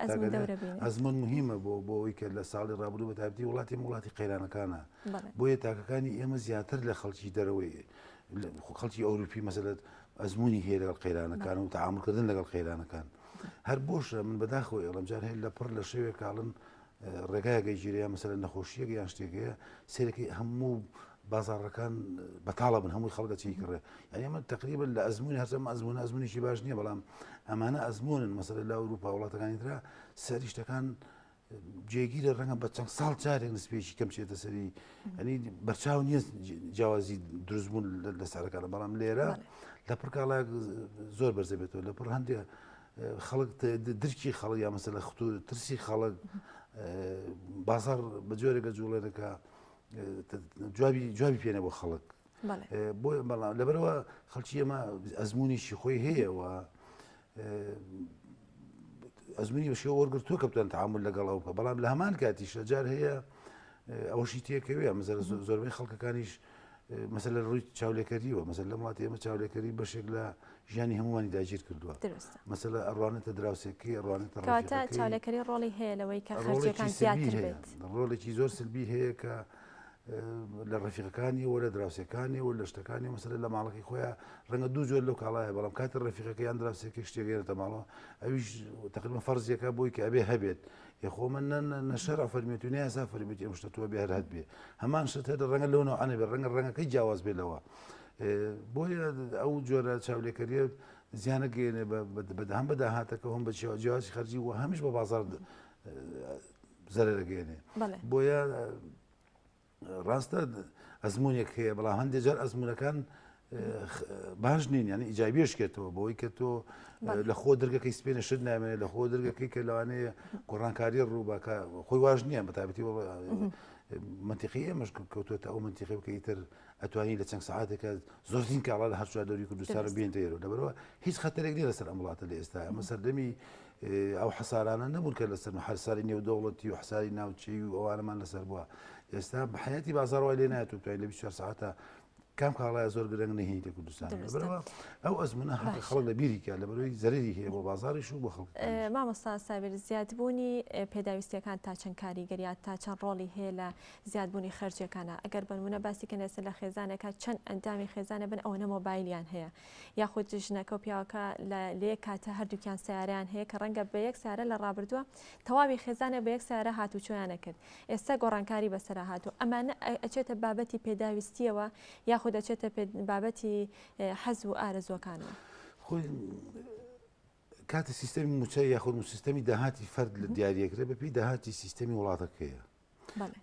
ئەزمون مهمە بۆ ئەوی کە لە ساڵی ڕابردوو بە تایبەتی وڵاتی قەیرانەکانە بۆیە تاکەکانی ئێمە زیاتر لە خەڵکی دەرەوەی خەڵکی ئەوروپی مەسەلەت ئەزمموی هەیە لەگەڵ قەیرانەکان و تەعاملکردن لەگەڵ قەیرانەکان هەر بۆشە من بەداخەوە ئێڵەمجار هەیە لە پڕ لە شێوێک کاڵن ڕێگایەکەی ژیرەیە مەسەلەن نەخۆشیەک یان شتێکەیە سێرەکەی هەموو بازاڕەکان بەتاڵە بن هەمووی خەڵکە چی کڕێ یعنی ئەمە تقریبا لە ئەزمموی هەرچەم ئەزممونیشی باش نییە بەڵام ئەمانە ئەزمونن مەسەلە لە ئەوروپا وڵاتەکانی ترا سەری شتەکان جێگیرە ڕەنگە بە چەند ساڵ جارێک نسبێکی کەم چێتە سەری ئەنی بەرچاو نییە جیاوازی دروستبوون لە سارەکانە بەڵام لێرە لە پڕکاڵا زۆر بەرزە بێتەوە لە پڕ هەندێک خەڵک درکی خەڵک یا مەسەلە خوتو ترسی خەڵک بازار بە جۆرێکە جوڵێنەکە جوابی پێێنە بۆ خەڵک بۆ بەڵام لەبەرەوە خەڵکی ئەمە ئەزممویشی خۆی هەیەەوە ئەزمموی بەشێ وەرگرتووە کە بتوان تعامل لەگەڵەوە بکە بەڵام لە هەمان کاتی شەجار هەیە ئەوەشی تێکەوێ مەزە زۆربەی خەڵکەکانیش مەسەلە ڕووی چاولێکەریەوە مەسەل لە وڵاتی ئێمە چاولێکەری بەشێک لە ژیانی هەمووانی داگیر کردووە مەسەلە ئەڕوانێتە دراوسێکی ڕوانێتە
چاولێکەری ڕۆڵی هەیە لەوەی کە خەرجەکان زیاتر بێت
ڕۆڵێکی زۆر سلبی هەیە کە لە ڕەفیقەکانی و لە دراوسەکانی و لە شتەکانی مەسەلە لە ماڵەکەی خۆیان ڕەنگە دوو جۆر لەو کاڵایە بەڵام کاتە ڕەفیقەکە یان دراوسێکی شتێگەێنێتە ماڵەوە ئەویش تقریبا فەرزیەکە بۆی کە ئەبێ هەبێت یخۆ من نەشەر فەرمیێت و ناسا فەرمیێتی ئەم شتە بێ هەر هەت بێ هەمان شت هەر ڕەنگە لەونەوە ئەنە بێ ڕەنگەکەی جیاواز بێتەوە بۆیە ئەو جۆرە چاولێکەریە زیانە گەێنێ هەم بە داهاتەکە هەم بە جیاوازی خەرجی و هەمیش بە بازار زەرەرەگەێنێ بۆیە ڕاستە ئەزمموونێک هەیە بەڵام هەندێک جار ئەزممونەکان باش نین یعنی ئیجابیشکێتەوە بۆی کە تۆ لە خۆ دەرگەکەی سپێنە شت نامێنێت لە خۆ دەرگەکەی کە لەوانەیە گۆڕانکاری ڕووباکە خۆی واژ نییە بەتابەتی منتیقی ئێمەش کەوتوێتە ئەو منتیقی ئیتر ئەتوانی لە چەند ساعاتێکە زۆرترین کاڵا لە هەرچوار دەوری کوردستان بێنتە ئێرە لەبەرەوە هیچ خەتەرێک نیە لەسەر ئەم وڵاتە لە ئێستا ئەمە سەردەمی ئەو حەسارانە نەبوون کە لەسەر حەساری نێودەوڵەتی و حەساری ناوچەی و ئەوانەمان لەسەر بووە ئێستا بە حیاتی بازاڕوای لێ نایەت و توانین لە 24 ساعتە کام کاڵایە زۆر گرنگ نەهێنیتە کوردستان لەبەرەوە ئەو ئەزمونە هەتا خەڵک لە بیریکە لەبەرەوەی زەرری هەیە بۆ بازاڕیش و بۆ خەڵک
مامۆستا سابر زیادبوونی پێداویستیەکان تا چەند کاریگەریات تا چەند ڕۆڵی هەیە لە زیادبوونی خەرجیەکانە ئەگەر بنمونە باسی کەنێسە لە خێزانەکە چەند ئەندامی خێزانە بن ئەوەنە مۆبایلیان هەیە یاخود ژنەکە و پیاوەکە لە کاتە هەردووکیان سیارەیان هەیە کە ڕەنگە بە یەک سیارە لە ڕابردووە تەواوی خێزانە بە یەک سیارە هاتوچۆیانە کرد ئێستا گۆڕانکاری بەسەرا هاتوو ئەمانە ئەچێتە بابەتی پێداویستیەوە یاخود ئەچێتە بابەتی حەز و ئارەزوەکانەوە
خۆی کاتە سیستەمی موچە یاخود و سیستەمی داهاتی فەرد لە دیارەکرێ بەپی داهاتی سیستەمی وڵاتەکەیە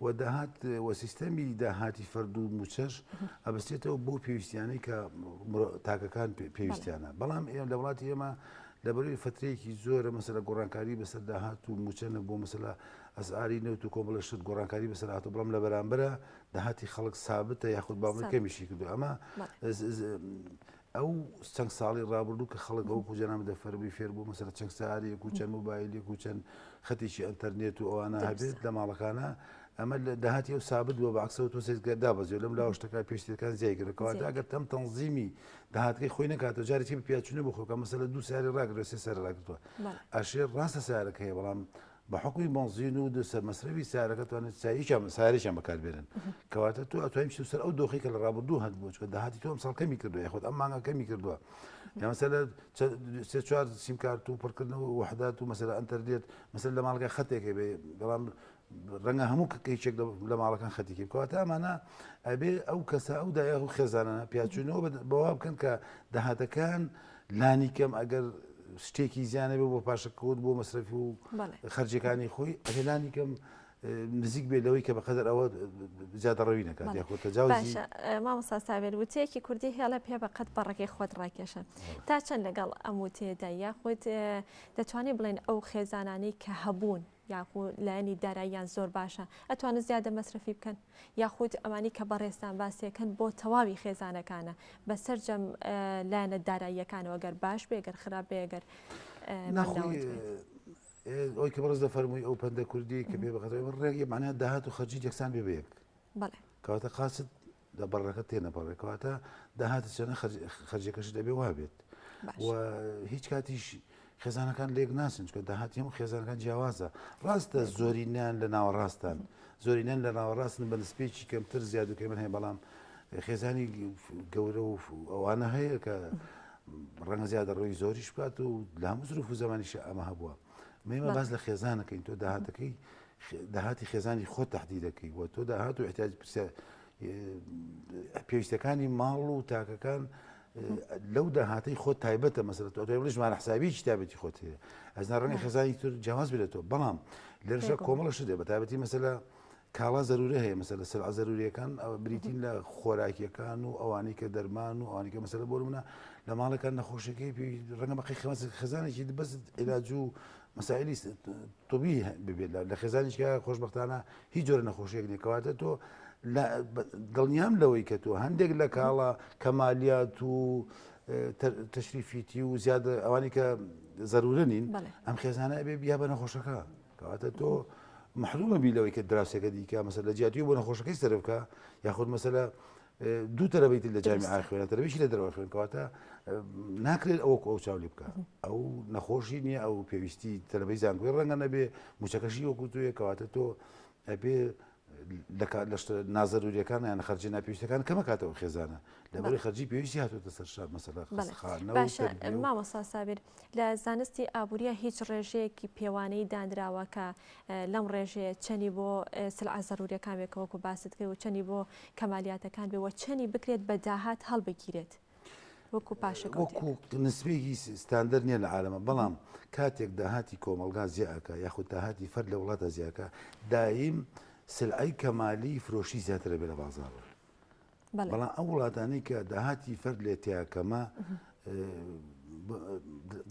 و داهات و سیستەمی داهاتی فەرد و موچەش ئەبەستێتەوە بۆ پێویستیانەی کە تاکەکان پێویستیانە بەڵام لە وڵاتی ئێمە لەبەروی فترەیەکی زۆرە مەسەلە گۆڕانکاری بەسەر داهات و موچەنە بۆ مەسەلا ئەسعاری نەوت و کۆمەڵە شت گۆڕانکاری بەسەر هاتوو بڵام لە بەرامبەرە داهاتی خەڵک سابتە یاخود باڵی کەمیشی کردو ئەمە ئەو چەند ساڵی ڕابردوو کە خەڵک ئەو کوجانام دەفەربووی فێر بوو مەسەر چەند سارێک و چەند موبایلێک و چەند خەتێکی ئەتەرنێت و ئەوانە هەبێت لە ماڵەکانە ئەمە لە داهاتی ئەو سابت بووە بەعکسەوە تۆ سێزگەدا بەزیێ لەم لاوە شتەکە پێشتەکان زیایگرەکەواتە ئەگەر تەم تەنزیمی داهاتەکەی خۆی نەکاتەوە جارێکی بە پیاچوونە بۆ خۆکە مەسەلە دوو ساری ڕاگرێت سێ سەر ڕاگرتووە ئاشێ ڕاستە سارەکە هەیە بەڵام بە حکومی بنزین و سەر مەسرەوی سارەکە توانێت ساریشان بەکاربێنن کەواتە تۆ ئەتوانین بچیت سەر ئەو دۆخی کە لە ڕابردوو هەبوو چکە داهاتی تۆ ئەمساڵ کەمی کردووە یاخود ئەم مانگە کەمی کردووە یا مەسەلە سێ چوار سیمکارت و پڕکردنەوە وحدات و مەسەلە ئەنتەرنێت مەسەلە لە ماڵەکە خەتێکە بێ بەڵام ڕەنگە هەموو کەیچێک لە ماڵەکان خەتێکی کەواتە ئەمانە ئەبێ ئەو کەسە ئەو دایە و خێزانانە پیاچوونەوە بەوا بکەن کە داهاتەکان لانی کەم ئەگەر شتێکی زیانە بێ بۆ پاشەکەوت بۆ مەسرەفی و خەرجەکانی خۆی ئەلانی کەم نزیک بێ لەوەی کە بەقەدر ئەوە زیاتر ڕەوی نەکات یاخۆ تەجاوزی
مامۆستا سابر وتەیەکی کوردی هێڵە پێ بەقەت بەڕێکەی خۆت ڕاکێشن تا چەند لەگەڵ ئەم وتەیەدا یاخود دەتوانێت بڵێن ئەو خێزانانەی کە هەبوون یاخود لایەنی داراییان زۆر باشە ئەتوانن زیادە مەسرفی بکەن یاخود ئەمانی کە بەڕێستان باسیەکەن بۆ تەواوی خێزانەکانە بەسەر جەم لایەنە داراییەکانەوە گەر باش بێگەر خراپ بێگەر
ئەوی کە بەڕز دەفەرمووی ئەو پەندە کوردی کە بێ بەخەتەوە ڕێگە معناها داهات و خەرجی یەکسان بێ بەیەک کەواتە قاست لە بەڕەکە تێنەپەڕێ کەواتە داهاتە چەنە خەرجەکەش دەبێ وابێت و هیچ کاتیش خێزانەکان لێک ناسن چکە داهاتی هەموو خێزانەکان جیاوازە ڕاستە زۆرینیان لە ناوەڕاستان زۆرینیان لە ناوەڕاستن بە نسبێکی کەمتر زیاد و کەمتر هەیە بەڵام خێزانی گەورە و ئەوانە هەیە کە ڕەنگە زیادە ڕۆی زۆریش بکات و لە هەموو زروف و زمانیش ئەمە هەبووە مێمە باز لە خێزانەکەین تۆ داهاتەکەی داهاتی خێزانی خۆت تهدید دەکەی و تۆ داهات و احتیاج پێویستەکانی ماڵ و تاکەکان لەو داهاتەی خۆت تایبەتە مەسەلە تۆ ژمارە حسابی کتابەتی خۆت هەیە ئەزنا ڕەنگە خێزانی تر جیاواز بێتەوە بەڵام لێرەشە کۆمەڵەش دێ بە تایبەتی مەسەلە کاڵا زەرورە هەیە مەسەلە سلع زەروریەکان بریتین لە خۆراکیەکان و ئەوانی کە دەرمان و ئەوانی کە مەسەلە بۆ منە لە ماڵەکان نەخۆشیەکەی ڕەنگە بەقی خێزانێکی بەس علاج و مەسائلی طبی ببێت لە خێزانیشکە خۆشبەختانە هیچ جۆرە نەخۆشیەک نێکەواتە تۆ دڵنیام لەوەی کە تۆ هەندێک لە کاڵە کەمالیات و تەشریفیتی و زیادە ئەوانی کە زەرورە نین ئەم خێزانە ئەبێ بیا بە نەخۆشەکە کەواتە تۆ محرومە بیلەوەی کە دراوسێکە دیکە مەسەلە لە جیاتی بۆ نەخۆشەکەی سەرفکە یاخود مەسەلە دوو تەرەبیت لە جامی خوێنە تەرەبیشی لە دەرەوە خوێن کەواتە ناکرێت ئەو چاولی بکە ئەو نەخۆشی نییە ئەو پێویستی تەرەبەی زانکۆی ڕەنگە نەبێ موچەکەشی وەکو توێ کەواتە تۆ ئەبێ لە نازەروریەکان یان خەرجی ناپێویستەکان کەمە کاتەوە خێزانە لەبەری خەرجی پێویستی هاتوتە سەر شار مەسەلە
مامۆستا سابیر لە زانستی ئابوووریە هیچ ڕێژەیەکی پێوانەی دانراوە کە لەم ڕێژەیە چەنی بۆ سلع زەروریەکان بێکەوەکو باست کرد و چەنی بۆ کەمالیاتەکان بێەوە چەنی بکرێت بە داهات هەڵبگیرێت وەکو پاشەکەوەکو
نسبێکی ستاندەر نییە لە عالەمە بەڵام کاتێک داهاتی کۆمەلگا زیاکە یاخود داهاتی فەر لە وڵاتە زیاکە دایم سلعی کەمالی فرۆشی زیاترە بێ لە بازار بەڵام ئەو وڵاتانەی کە داهاتی فەرد لێ تیاکەمە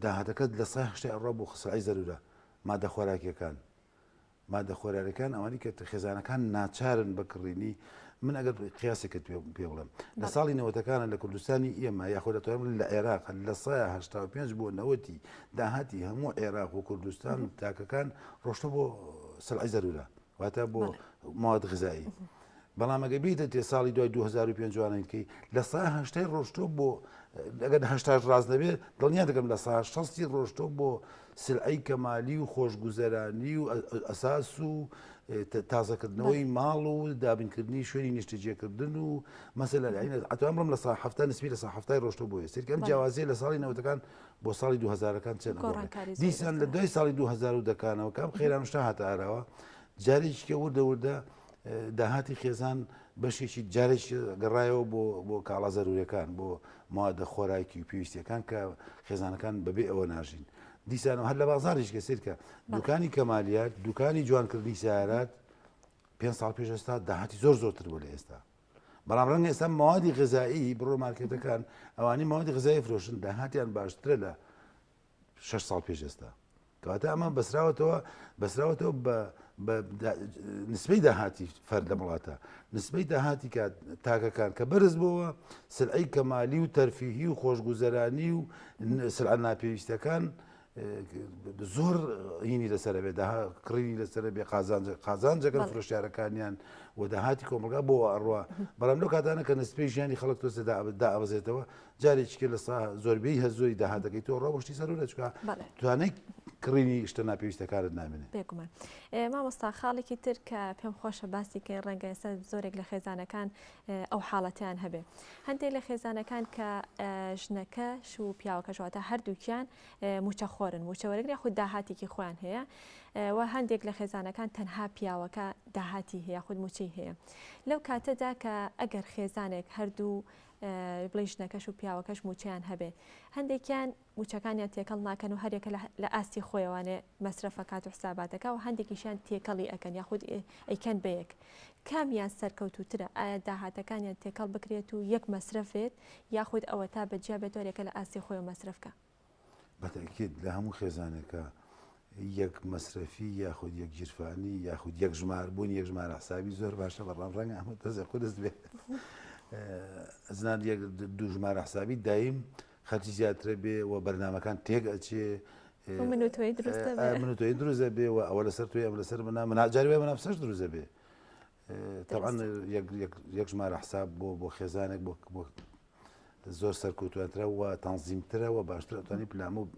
داهاتەکەت لە سای هەشتای ئەڕۆ بۆ سلعی زەرورە مادە خۆراکیەکان مادە خۆراکیەکان ئەوانی کە خێزانەکان ناچارن بەکڕینی من ئەگەر قیاسێکت پێ بڵێم لە ساڵی نەوەتەکانە لە کوردستانی ئێمە یاخۆ لە تۆم لە عێراق لە سای 85 بۆ 90 داهاتی هەموو عێراق و کوردستان تاکەکان ڕۆشتە بۆ سلعی زەرورە واتە بۆ مواد غذایی بەڵام ئەگە بیتە تێ ساڵی دوای 2005کەی لە سای هەشتای ڕۆشتۆ بۆ ئەگەر هەشتاش ڕاز دەبێت دڵنیا دەکەم لە سای 60 ڕۆشتۆ بۆ سلعی کەمالی و خۆشگوزەرانی و ئەساس و تازەکردنەوەی ماڵ و دابینکردنی شوێنی نیشتەجێکردن و مەسەلە ئەتوان بڵم لە سای هەفتە نسبی لە سای هەفتای ڕۆشتۆ بۆ سێرکەم جیاوازیە لە ساڵی نەوەتەکان بۆ ساڵی 2000ەکان چەند دیسان لە دوای ساڵی 2010ەکانەوە کام خێران شتا هاتە ئاراوە جارێکیکە وردە وردە داهاتی خێزان بەشێکی جارێکی گەڕایەوە بۆ کاڵا زەروریەکان بۆ موادە خۆراکی و پێویستیەکان کە خێزانەکان بەبێ ئەوە ناژین دیسان هەر لە بازاریشکە سیرکە دوکانی کەمالیات دوکانی جوانکردنی سیارات 5 ساڵ پێش ئێستا داهاتی زۆرتر بۆ لە ئێستا بەڵام ڕەنگە ئێستا موادی غذایی بڕۆ مارکێتەکان ئەوانی موادی غذایی فرۆشن داهاتیان باشترە لە 6 ساڵ پێش ئێستا کەواتە ئەمە بەسراوەتەوە بە نسبەی داهاتی فەر لە وڵاتە نسبەی داهاتی تاکەکان کە بەرز بووە سلعی کەمالی و تەرفیهی و خۆشگوزەرانی و سلع ناپێویستەکان زۆر هینی لەسەر بێ کڕینی لەسەر بێ قازانجەکەن فرۆشیارەکانیان و داهاتی کۆمەلگا بۆ ئەڕوا بەڵام لەو کاتانە کە نسبەی ژیانی خەڵک تۆ دابەزێتەوە جارێکیکە لە زۆربەی هەزۆی داهاتەکەی تۆ ڕۆشتی سەرورە چکە توانەی کڕینی شتە ناپێویستەکارت نامێنێت
بێگومان مامۆستا خاڵێکی تر کە پێم خۆشە باسی کە ڕەنگە ئێستا زۆرێک لە خێزانەکان ئەو حاڵەتیان هەبێ هەندێک لە خێزانەکان کە ژنەکەش و پیاوەکەشواتە هەردووکیان موچەخۆرن موچەوەرەگری خود داهاتێکی خۆیان هەیە و هەندێک لە خێزانەکان تەنها پیاوەکە داهاتی هەیە خود موچەی هەیە لەو کاتەدا کە ئەگەر خێزانێک هەردوو بڵێ ژنەکەش و پیاوەکەش موچیان هەبێ هەندێکیان موچەکانیان تێکەڵ ناکەن و هەرێکە لە ئاستی خۆیەوانێ مەسرەفەکات و حساباتەکە و هەندێکیشیان تێکەڵی ئەکەن یاخود ئەیکەن بەیەک کامیان سەرکەوتوترە ئایا داهاتەکانیان تێکەڵ بکرێت و یەک مەسرفێت یاخود ئەوە تا بەجیا بێتۆرێکە لە ئاستی خۆی و مەسرفکە
بەتەکید لە هەموو خێزانێکە یەک مەسرفی یاخود یەک گیرفانی یاخود یەک ژماربوون یەک ژمارە حسابی زۆر باشە بەڕام ڕەنگە ئەمە دەست خودست بێت زنان یەک دوو ژمارە حسابی دایم خەرجی زیاترە بێ و بەرنامەکان تێک ئەچێ منوتۆی دروزە بێ و ئەوە لەسەر توی ئەم لەسەر مناجاری وێ منافسەش دروزە بێ طبعا یەک ژمارە حساب بۆ خێزانێک بۆ زۆر سەرکەوتوانترە و تەنزیمترە و باشتر ئەتوانی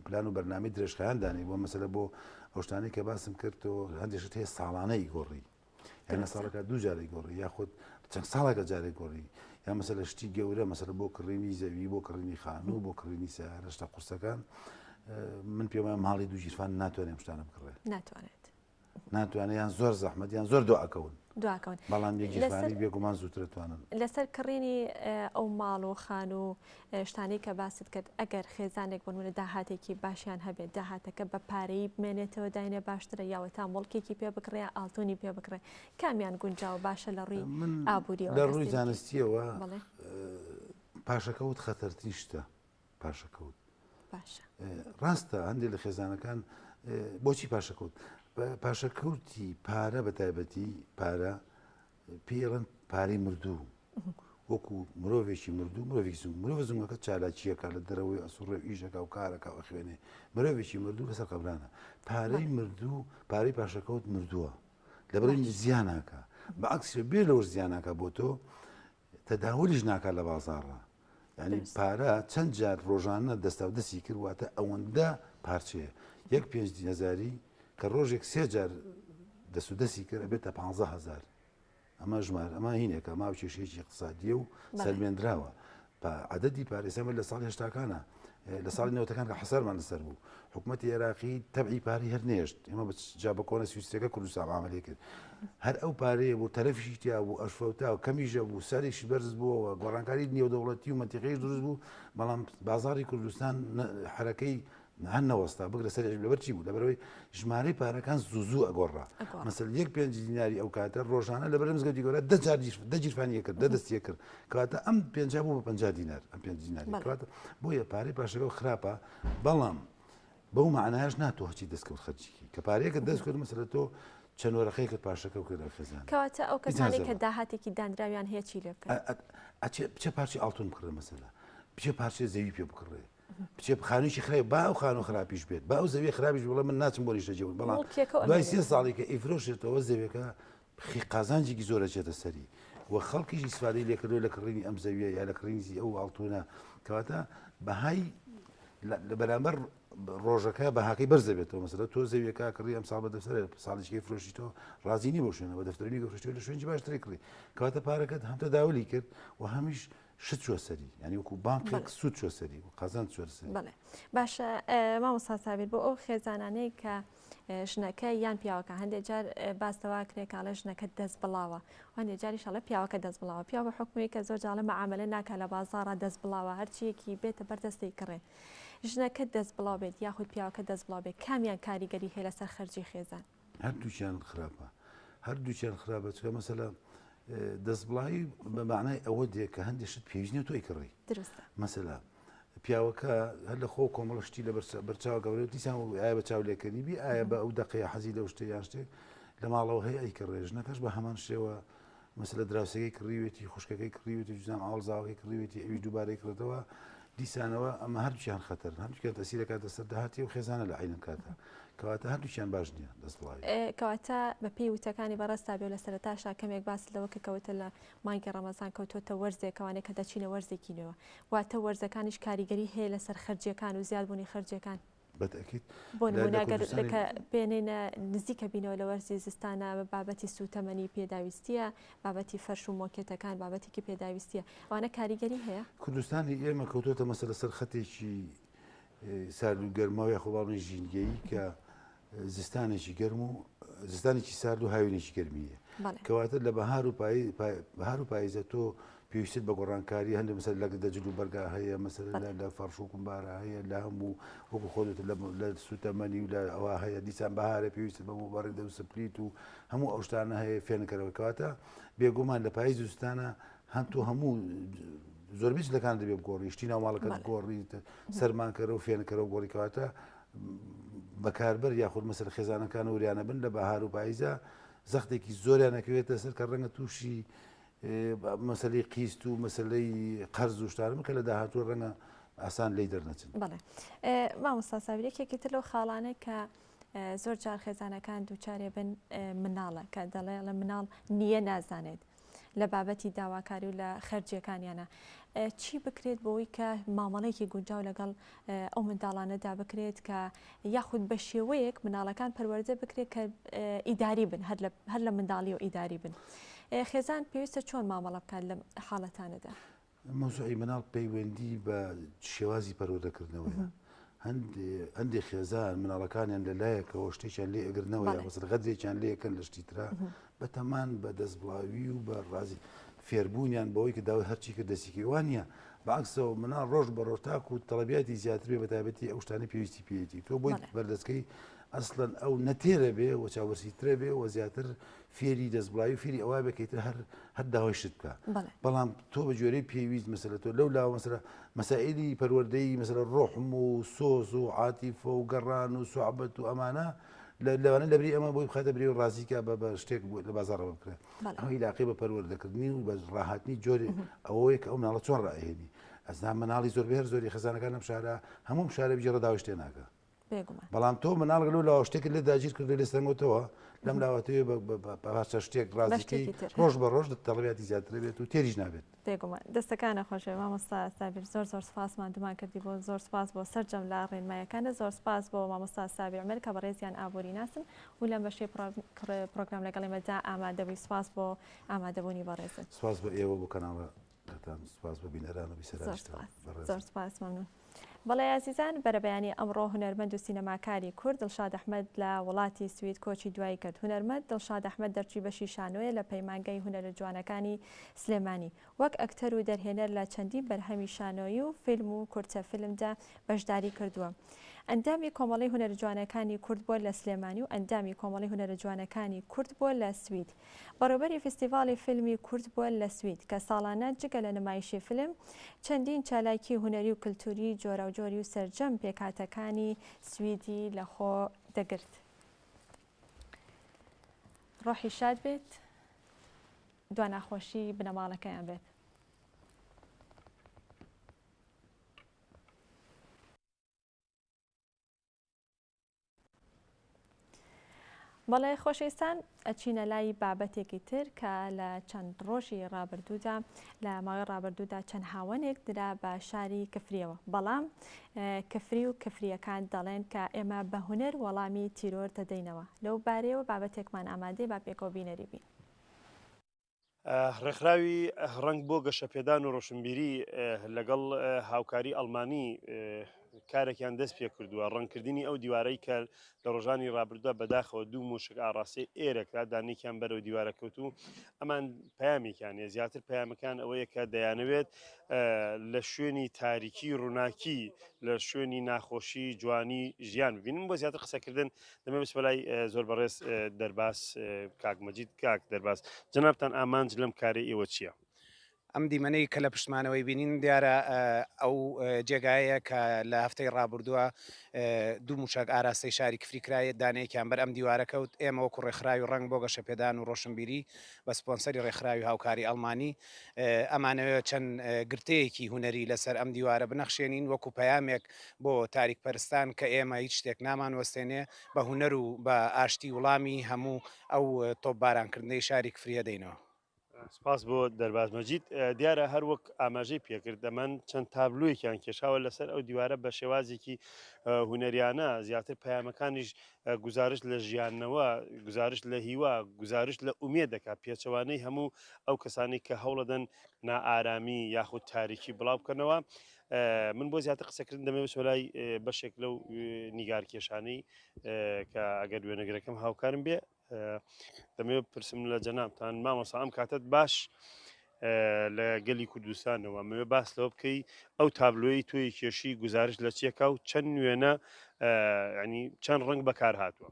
پلان و بەرنامەی درێژخایان دانی بۆ مەسەلە بۆ ئەو شتانەی کە باسم کرد و هەندێکشت هەیە ساڵانەی گۆڕی یان ساڵەکە دوو جارێک گۆڕی یاخود چەند ساڵێکە جارێک گۆڕی یا مەسەلە شتی گەورە مەسەلە بۆ کڕینی زەوی بۆ کڕینی خانوو بۆ کڕینی سیارە شتە قورسەکان من پێم وایە ماڵی دوو ژیرفان ناتوانێت شتانە بکڕێت
ناتوانێت
ناتوانێت یان زۆر زەحمەت یان زۆر دواکەون
دواکەون
بەڵام یەکجیرفانی بێگومان زووتر توانن
لەسەر کڕینی ئەو ماڵ و خان و شتانی کە باست کرد ئەگەر خێزانێک بنونە داهاتێکی باشیان هەبێت داهاتەکە بە پارەی بمێنێتەوە داینە باشترە یاوە تا مڵکێکی پێ بکڕێ ئاڵتونی پێ بکڕێ کامیان گونجاو باشە لە ڕووی ئابوووریەوە
لە ڕووی زانستیەوە پاشەکەوت خەتەرترین شتە پاشەکەوت
باشە
ڕاستە هەندێک لە خێزانەکان بۆچی پاشەکەوت پاشەکەوتی پارە بە تایبەتی پارە پێڵەن پارەی مردوو وەکو مرۆڤێکی مردوو مرۆڤ زومەکە چالاکیەکە لە دەرەوەی ئەسوڕێ ئیژەکە و کارەکە و خوێنێ مرۆڤێکی مردوو لەسەر قەبرانە پارەی مردوو پارەی پاشەکەوت مردووە لەبەرەوەی زیاناکە بەعکس بێ لەوە زیاناکە بۆ تۆ تەداولیش ناکات لە بازاڕە ینی پارە چەند جار ڕۆژانە دەستا و دەستی کردواتە ئەوەندە پارچەیە یەک 5,000 کە ڕۆژێک 3 جار دەست و دەستی کرد بێتە 15,000 ئەمە ژمار ئەمە هینێکە ماو کێشەیەکی اقتصادیە و سەلمێنراوە عەدەدی پارێزەمە لە ساڵی هێشتاکانە لە ساڵی نەوەتەکان کە حەسەرمان لەسەر بوو حکوومەتی عێراقی تەبعی پارەی هەر نێشت ئێمە جا بە کۆنە سویسرەکە کوردستان عاملێ کرد هەر ئەو پارەیە بۆ تەرەفیشی تیا بوو ئەشفەوتا و کەمیژە بوو سەرێکی بەرز بووەوە گۆڕانکاری نێودەوڵەتی و مەنتیقەیەش دروست بوو بەڵام بازاڕی کوردستان حرەکەی هەر نەوەستا بگرە سەرێک لەبەرچی بوو لەبەرەوەی ژمارەی پارەکان زوو ئەگۆڕا مەسەل 1 دیناری ئەو کاتە ڕۆژانە لەبەر مزگەوتی گەورە 10 جیرفانیە کرد دەستیە کرد کەواتە ئەم 5 بوو بە 50 دینار ئەم 5 دیناری کەواتە بۆیە پارەی پاشەکە خراپە بەڵام بەو معنایش ناتۆ هەچی دەستکەوت خەرجیکی کە پارەیەکە دەست کرد مەسەلە تۆ چەنۆرەخەی کرد پاشەکە و کرد خێزان
کەواتە ئەو کەسانی کە داهاتێکی دانراویان هەیە چی لێ بکەن
بچە پارچی ئاڵتون بکڕێ مەسەلا بچە پارچە زەوی پێ بکڕێ بچێ خانوویی خراپ با ئەو خانوو خراپیش بێت با ئەو زەوی خراپیش بڵێ من ناچم بۆ ریشەجێون بەڵام دوای 3 ساڵی کە ئیفرۆشێتەوە زەویەکە قازانجێکی زۆرە چێتە سەری و خەڵکیش ئیسفادەی لێکردووە لە کڕینی ئەم زەویە یا لە کڕینی ئەو ئاڵتونە کەواتە بەهای لە بەرامبەر ڕۆژەکە بەهاکەی بەرزە بێتەوە مەسەلە تۆ زەویەکە کڕی ئەم ساڵ بە دەفتەر ساڵێکی فرۆشیتەوە ڕازینی بۆ شوێنە بە دەفتەرنی گەفرشتەوە لە شوێنی باشتری کڕی کەواتە پارەکەت هەم تەداولی کرد و هەمیش شت چوە سەری ینی وەکو بانقێک سوود چوە سەری و قازان چوە سەری
بەڵێ باشە مامۆستا سابیر بۆ ئەو خێزانانەی کە ژنەکە یان پیاوەکە هەندێک جار باستەوا کرێکاڵە ژنەکە دەست بڵاوە هەندێک جاری شڵە پیاوەکە دەست بڵاوە پیاوە بە حکومی کە زۆر جاڵە مەعاملە ناکە لە بازاڕە دەست بڵاوە هەرچیەکی بێتە بەردەستی کڕێ ژنەکە دەست بڵاو بێت یاخود پیاوەکە دەست بڵاو بێت کامیان کاریگەری هەیە لەسەر خەرجی خێزان
هەردووچیان خراپە هەردووچیان خراپە چکە مەسەلە دەستبڵایی بە معنای ئەوە دێک کە هەندێک شت پێویستنی تۆی کڕی مەسەلا پیاوەکە هەر لە خۆ کۆمەڵشتی لە بەرچاو گەورە دیسان ئایا بە چاو لێکردنی بی ئایا بە ئەو دقەیە حەزی لەو شتە یان شتێک لە ماڵەوە هەیە ئەی کە ڕێژنەکەش بە هەمان شێوە مەسەلە دراوسەکەی کڕیوێتی خوشکەکەی کڕیوێتی جوزان ئاڵزاوەکەی کڕیوێتی ئەوی دووبارەی کردەوە دیسانەوە ئەمە هەردووچیان خەتەر هەردووکە تەسیرەکە دەسەر داهاتی و خێزانە لە عینەن کاتە کەواتە هەردووچیان باش نییە دەستڵاوی
کەواتە بە پێی وتەکانی بەڕاستا بێ لە سەرەتاشا کەمێک باس لەوە کە کەوتە لە مانگی ڕەمەزان کەوتۆتە وەرزێکەوانێک کە دەچینە وەرزێکینەوە واتە وەرزەکانیش کاریگەری هەیە لەسەر خەرجیەکان و زیادبوونی خەرجیەکان
بەتەکیت
بۆ نمونەگەر بێنێنە نزیکە بینەوە لە وەرزی زستانە بابەتی سوتەمەنی پێداویستیە بابەتی فەرش و مۆکێتەکان بابەتێکی پێداویستیە ئەوانە کاریگەری هەیە
کوردستانی ئێمە کەوتۆتە مەسەلە سەر خەتێکی سارد و گەرماوی خۆباڵی ژینگەیی کە زستانێکی گەرم و زستانێکی سارد و هاوینێکی گەرمیە کەواتە لە بەهار و پاییزە تۆ پێویستت بە گۆڕانکاری هەندێک مەسەر لە دەجل و بەرگا هەیە مەسەرە لە فەرش و کومبارە هەیە لە هەموو وەکو خۆت لە سوتەمەنی و لە ئەوە هەیە دیسان بەهارە پێویست بە مۆبارێک دە سپلیت و هەموو ئەو شتانە هەیە فێنکەرەوە کەواتە بێگومان لە پاییز زستانە هەم تۆ هەموو زۆربەی لەکان دەبێ بگۆڕی شتی ناوماڵەکەت گۆڕی سەرمانکەرە و فێنکەرە و گۆڕی کەواتە بەکاربەر یاخود مەسەر خێزانەکان و وریانە بن لە بەهار و پاییزە زەختێکی زۆریان نەکەوێتە سەر کە ڕەنگە تووشی مەسلەی قیست و مەسلەی قەرز و شتارم کە لە داهاتوە ڕەنگە ئاسان لی دەرنەچن.
بەڵێ مامۆستا ساویرێکێکی تر لەو خاڵانە کە زۆر جار خێزانەکان دووچارێ بن مناڵە کە دەڵێ لە مناڵ نییە نازانێت لە بابەتی داواکاری و لە خەرجیەکانیانە چی بکرێت بۆی کە مامەڵێکی گونجاو لەگەڵ ئەو منداڵانەدا بکرێت کە یاخود بە شێوەیەک مناڵەکان پەروەردە بکرێت کە ئیداری بن هەر لە منداڵی و ئیداری بن خێزان پێویستە چۆن مامەڵە بکات لە حاڵەتانەدا
مەوزوعی مناڵ پەیوەندی بە شێوازی پەروەردەکردنەوەیە هەندێک خێزان مناڵەکانیان لەلایەکەوە شتێکیان لێ ئەگرنەوە یا مەسەر غەدرێکیان لێکەن لە شتی ترا بە تەمان بە دەستبڵاوی و بە ڕازی فێربوونیان بەوەی کە داوای هەرچی کە دەستێکی وانە بەعکسەوە مناڵ ڕۆژ بە ڕۆژتاک و تەڵەبیاتی زیاتر بێ بە تایبەتی ئەو شتانە پێویستی پێێتی تۆ بۆی بەردەستکەی ئەسڵەن ئەو نەتێرە بێ و چاوەرسیترە بێ و زیاتر فێری دەستبڵاوی فێری ئەوە بکەیتر هەر داوای شت بکە بەڵام تۆ بە جۆرەی پێویست مەسەلە تۆ لەو لاوە مەسەلە مەسائلی پەروەردەی مەسەلە ڕۆحم و سۆز و عاتیفە و گەڕان و سوعبەت و ئەمانە لەوانە لەبری ئەمە بۆی بخاتە برێ و ڕازیکە بە شتێک لە بازارەوە بکرێت ئەوەی لاقی بە پەروەردەکردنی و بە ڕاهاتنی جۆرێ ئەوەیە کە ئەو مناڵە چۆن ڕائێنی ئەزنا مناڵی زۆر بێر زۆری خەزانەکان ئەم شارە هەموو شارە بجێڕە داوای شتێ ناکە بەڵام تۆ مناڵگەلو لاوە شتێک لێ داگیر کردو لێ سەنگۆتەوە لەم لاوەتەوە بەباشە شتێک ڕازیکەی ڕۆژ بە ڕۆژ تەڵەبیاتی زیاتر بێت و تێریش نابێت
بێگومان دەستەکانە خۆشەوە مامۆستا سابیر زۆر سوپاسمان دەمان کردی بۆ زۆر سوپاس بۆ سەرجەم لە ڕێنمایەکانە زۆر سوپاس بۆ مامۆستا سابیر عومەر کە بەڕێزیان ئابووری ناسن و لەم بەشەی پرۆگرام لەگەڵ ئێمەدا ئامادەبووی سوپاس بۆ ئامادەبوونی بەڕێزت
سوپاس بە ئێوە بۆ کەناڵەکەتان سوپاس بە بینەران و بیسەرانیشتان
زۆر سوپاس مەمنون بەڵێ ئازیزان بەرەبەیانی ئەمڕۆ هونەرمەند و سینەماکاری کورد دڵشاد ئەحمەد لە وڵاتی سوید کۆچی دوایی کرد هونەرمەند دڵشاد ئەحمەد دەرچووی بەشی شانۆیە لە پەیمانگەی هونەرە جوانەکانی سلێمانی وەک ئەکتەر و دەرهێنەر لە چەندین بەرهەمی شانۆیی و فیلم و کورتە فیلمدا بەشداری کردووە ئەندامی کۆمەڵی هونەرە جوانەکانی کورد بۆ لە سلێمانی و ئەندامی کۆمەڵی هونەرە جوانەکانی کورد بۆ لە سوید بەڕێوەبەری فستیڤاڵی فیلمی کورد بۆ لە سوید کە ساڵانە جگە لە نمایشی فیلم چەندین چالاکی هونەری و کللتوری جۆرە و جۆری و سەرجەم پێکاتەکانی سویدی لەخۆ دەگرت ڕۆحی شاد بێت دواناخۆشی بنەماڵەکەیان بێت بەڵێ خۆشەویستان ئەچینە لای بابەتێکی تر کە لە چەند ڕۆژی ڕابردوودا لە ماوەی ڕابردوودا چەند هاوەنێک درا بە شاری کفریەوە بەڵام کفری و کفریەکان دەڵێن کە ئێمە بە هونەر وەڵامی تیرۆر دەدەینەوە لەو بارەیەوە بابەتێکمان ئامادەی با پێکەوە بینەری بین
ڕێکخراوی ڕنگ بۆ گەشەپێدان و ڕۆشنبیری لەگەڵ هاوکاری ئەڵمانی کارێکیان دەست پێ کردووە ڕەنگکردنی ئەو دیوارەی کە لە ڕۆژانی ڕابردووە بەداخەوە دوو موشک ئاڕاستی ئێرەکرا دانێکیان بەرەو دیوارە کەوت و ئەمان پەیامێکیانە زیاتر پەیامەکان ئەوەیە کە دەیانەوێت لە شوێنی تاریکی ڕووناکی لە شوێنی ناخۆشی جوانی ژیان ببینن بۆ زیاتر قسەکردن دەمێ بچ بەلای زۆر بەڕێز دەرباس کاک مەجید کاک دەرباس جەنابتان ئامانج لەم کارێ ئێوە چییە؟
ئەم دیمەنەی کە لە پشتمانەوەی بینین دیارە ئەو جێگایە کە لە هەفتەی ڕابردووە دوو موشک ئاراستەی شاری کفریکرایە دانەیەکیان بەر ئەم دیوارە کەوت ئێمە وەکو ڕێکخراوی ڕنگ بۆ گەشەپێدان و ڕۆشنبیری بە سپۆنسەری ڕێکخراوی هاوکاری ئەڵمانی ئەمانەوە چەند گرتەیەکی هونەری لەسەر ئەم دیوارە بنەخشێنین وەکو پەیامێک بۆ تاریکپەرستان کە ئێمە هیچ شتێک نامان وەستێنێ بە هونەر و بە ئاشتی وڵامی هەموو ئەو تۆپبارانکردنەی شاری کفریە دەینەوە.
سپاس بۆ دەرباز مەجید دیارە هەر وەک ئاماژەی پێکرد دەمان چەند تابلوویەکیان کێشاوە لەسەر ئەو دیوارە بە شێوازێکی هونەریانە زیاتر پەیامەکانیش گزارش لە ژیانەوە گزارش لە هیوا گزارش لە ئومێد دەکات پێچەوانەی هەموو ئەو کەسانی کە هەوڵەدەن نائارامی یاخود تاریکی بڵاو بکەنەوە من بۆ زیاتر قسەکردن دەمێ بچۆلای بەشێک لەو نیگارکێشانەی کە ئەگەر وێنەگرەکەم هاوکارم بێ دەمەوێت پرسم لە جەنابتان مامۆستا ئەم کاتت باش لە گەلی کوردستانەوە مەوێ باس لەوە بکەی ئەو تابلۆی توی کێشی گزارش لە چیەکە و چەند نوێنە ینی چەند ڕنگ بەکار هاتووە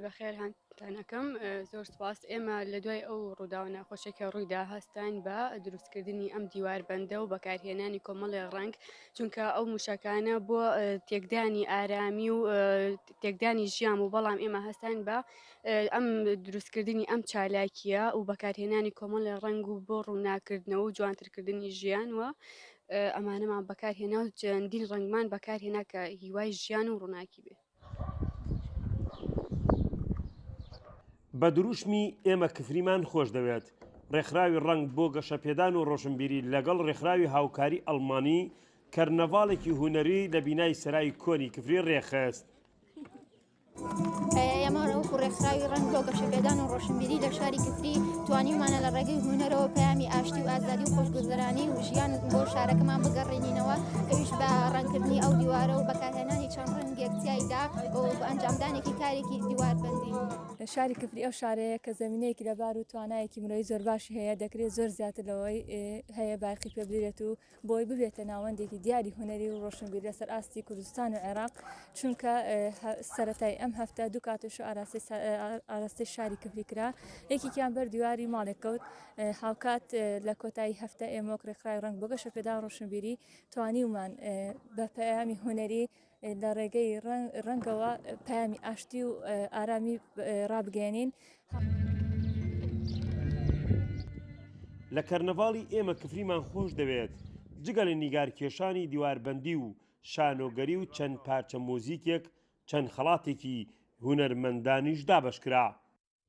بەخێر هاانتانەکەم زۆر سپاس ئێمە لە دوای ئەو ڕووداوە ناخۆشێکە ڕوویدا هەستان بە دروستکردنی ئەم دیوار بەندە و بەکارهێنانی کۆمەڵی ڕنگ چونکە ئەو موشەکانە بۆ تێکدانی ئارامی و تێکدانی ژیان و بەڵام ئێمە هەستان بە ئەم دروستکردنی ئەم چالاکیە و بەکارهێنانی کۆمەڵی ڕنگ و بۆ ڕووناکردنەوە و جوانترکردنی ژیان وە ئەمانەمان بەکارهێنا و چەندین ڕنگمان بەکارهێنا کە هیوای ژیان و ڕووناکی بێ
بە دروشمی ئێمە کفریمان خۆش دەوێت ڕێکخراوی ڕنگ بۆ گەشەپێدان و ڕۆشنبیری لەگەڵ ڕێکخراوی هاوکاری ئەڵمانی کەرنەڤاڵێکی هونەری لە بینای سەرای کۆنی کفری ڕێخست
ئێمە وەکو ڕێکخراوی ڕنگ بۆ گەشەپێدان و ڕۆشنبیری لە شاری کفری توانیمانە لە ڕێگەی هونەرەوە پەیامی ئاشتی و ئازادی و خۆشگوزەرانی و ژیان بۆ شارەکەمان بگەڕێنینەوە ئەویش بە ڕەنگکردنی ئەو دیوارە و بەکارهێنانی ماوەیەکی چەند ڕەنگێک تیایدا و بە ئەنجامدانێکی کارێکی دیواربەندی.
شاری کفری ئەو شارەیە کە زمینەیەکی لەبار و توانایەکی مرۆی زۆر باشی هەیە، دەکرێت زۆر زیاتر لەوەی هەیە باقی پێ بدرێت و بۆی ببێتە ناوەندێکی دیاری هوەری و ڕۆشنبیر لەسەر ئاستی کوردستان و عێراق، چونکە سەرەتای ئەم هەفتە دوو کاتش و ئاراستی شاری کفری کرا، یەکێکیان بەر دیواری ماڵێک کەوت. هاوکات لە کۆتایی هەفتە ئێمە ڕێکخراوی ڕنگ بۆ گەشەپێدا ڕۆشنبیری توانیومان بە پەیامی هوەری لە ڕێگەی ڕەنگەوە پامی ئاشتی و ئارامی ڕابگەێنین.
لە کەرنەڤاڵی ئێمە کفریمان خۆش دەوێت، جگە لە نیگارکێشانی دیواربەندی و شانۆگەری و چەند پارچە مۆزیکێک چەند خەڵاتێکی هونەرمەندانیش دابەشکرا.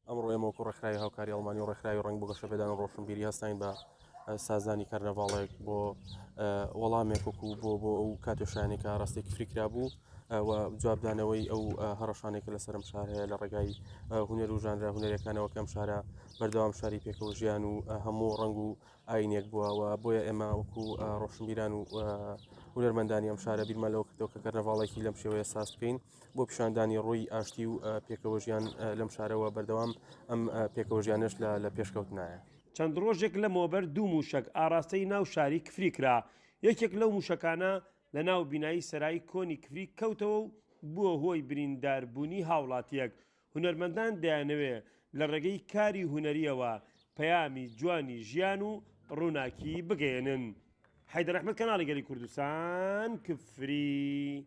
ئەمڕۆ ئێمە وەکو ڕێکخراوی هاوکاری ئەڵمانی و ڕێکخراوی ڕنگ بۆ گەشەپێدان و ڕۆشنبیری هەستین بە سازانی کەرنەڤاڵێک بۆ وەڵامێک وەکو بۆ ئەو کاتێشانێکە ڕاستی کفری کرابوو و جوابدانەوەی ئەو هەڕەشانێکە لەسەرم شار هەیە لە ڕێگای هونەر و ژانرا هونەرەکانەوە کەم شارە بەردەوام شاری پێکەوە ژیان و هەموو ڕنگ و ئاینێک بووەوە، بۆیە ئێمە وەکو ڕۆشنبیران و هونەرمەندانی ئەم شارە بیرمان لەوە کردەوە کە کەرنەڤاڵێکی لەم شێوەیە ساز بکەین بۆ پیشاندانی ڕووی ئاشتی و پێکەوە ژیان لەم شارەوە بەردەوام ئەم پێکەوە ژیانش لە پێشکەوتنایە.
چەند ڕۆژێک لەمەوبەر دوو موشک ئاراستەی ناو شاری کفری کرا. یەکێک لەو موشکانە لە ناو بینایی سەرایی کۆنی کفری کەوتەوە و بووە هۆی برینداربوونی هاوڵاتیەک. هونەرمەندان دەیانەوێ لە ڕێگەی کاری هونەریەوە پەیامی جوانی ژیان و ڕووناکی بگەێنن. حەیدەر ئەحمەد، کەناڵی گەلی کوردستان، کفری.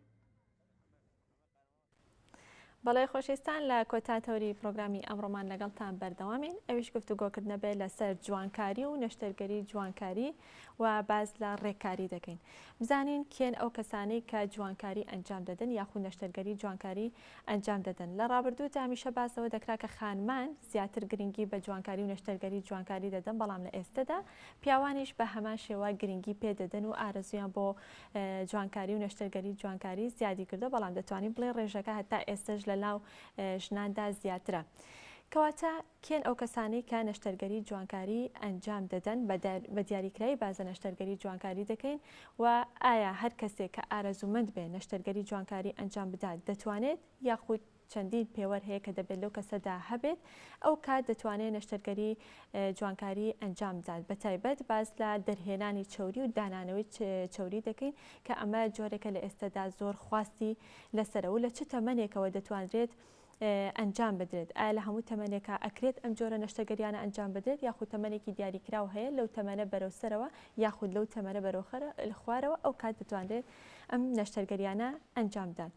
بەڵێ خۆشەویستان، لە کۆتاتەوری پرۆگرامی ئەمڕۆمان لەگەڵتان بەردەوامین. ئەویش گفتوگۆکردنە بێت لەسەر جوانکاری و نەشتەرگەری جوانکاری و باز لە ڕێککاری دەکەین. بزانین کێن ئەو کەسانەی کە جوانکاری ئەنجام دەدەن یاخود نەشتەرگەری جوانکاری ئەنجام دەدەن. لە ڕابردوو هەمیشە باسەوە دەکرا کە خانمان زیاتر گرنگی بە جوانکاری و نەشتەرگەری جوانکاری دەدەن، بەڵام لە ئێستادا پیاوانیش بە هەمان شێوە گرنگی پێدەدەن و ئارەزویان بۆ جوانکاری و نەشتەرگەری جوانکاری زیادی کردو، بەڵام دەتوانین بڵێ ڕێژەکە هەتا ئێستاش لەلاو ژناندا زیاترە. کەواتە کێن ئەو کەسانی کە نەشتەرگەری جوانکاری ئەنجام دەدەن بە دیاریکراوی بازە نەشتەرگەری جوانکاری دەکەین و ئایا هەر کەسێک کە ئارەزومەند بێ نەشتەرگەری جوانکاری ئەنجام بدات دەتوانێت یاخود چەندین پێوەەر هەیە کە دەبێت لەو کەسەدا هەبێت ئەو کات دەتوانێت نەشتەرگەری جوانکاری ئەنجام بدات. بە تایبەت باز لە دەرهێنانی چوری و دانانەوەی چوری دەکەین کە ئەمە جۆرێکە لە ئێستادا زۆر خواستی لەسەرە و لە چ تەمەنێکەوە دەتوانرێت ئەنجام بدرێت. ئایا لە هەموو تەمەنێکە ئەکرێت ئەم جۆرە نەشتەگەریانە ئەنجام بدرێت یاخود تەمەنێکی دیاریکراو هەیە لەو تەمەنە بەرەوسەرەوە یاخود لەو تەمەنە بەرەوخەرە خوارەوە ئەو کات دەتوانرێت ئەم نەشتەرگەریانە ئەنجام بدات.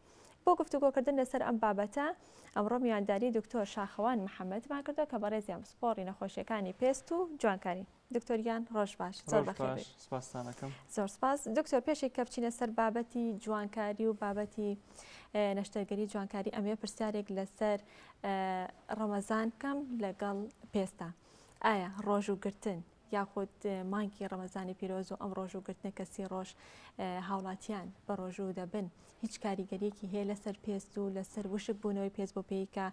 بۆ گفتوگۆکردن لەسەر ئەم بابەتە ئەمڕۆ میوانداری دکتۆر شاخەوان محەممەدمان کردو کە بەڕێزیان سپۆڕی نەخۆشیەکانی پێست و جوانکاری. دکتۆریان ڕۆژ باش، زۆر بەخێر.
سپاسانەکەم.
زۆر سپاس. دکتۆر، پێشێک کە بچینە سەر بابەتی جوانکاری و بابەتی نەشتەرگەری جوانکاری، ئەمێ پرسیارێک لەسەر ڕەمەزان بکەم لەگەڵ پێستا. ئایا ڕۆژوگرتن یاخود مانگی ڕەمەزانی پیرۆز و ئەم ڕۆژوگرتنە کەسی ڕۆژ هاوڵاتیان بە ڕۆژوو دەبن هیچ کاریگەریەکی هەیە لەسەر پێست و لەسەر وشک بوونەوەی پێست بۆ پێیکە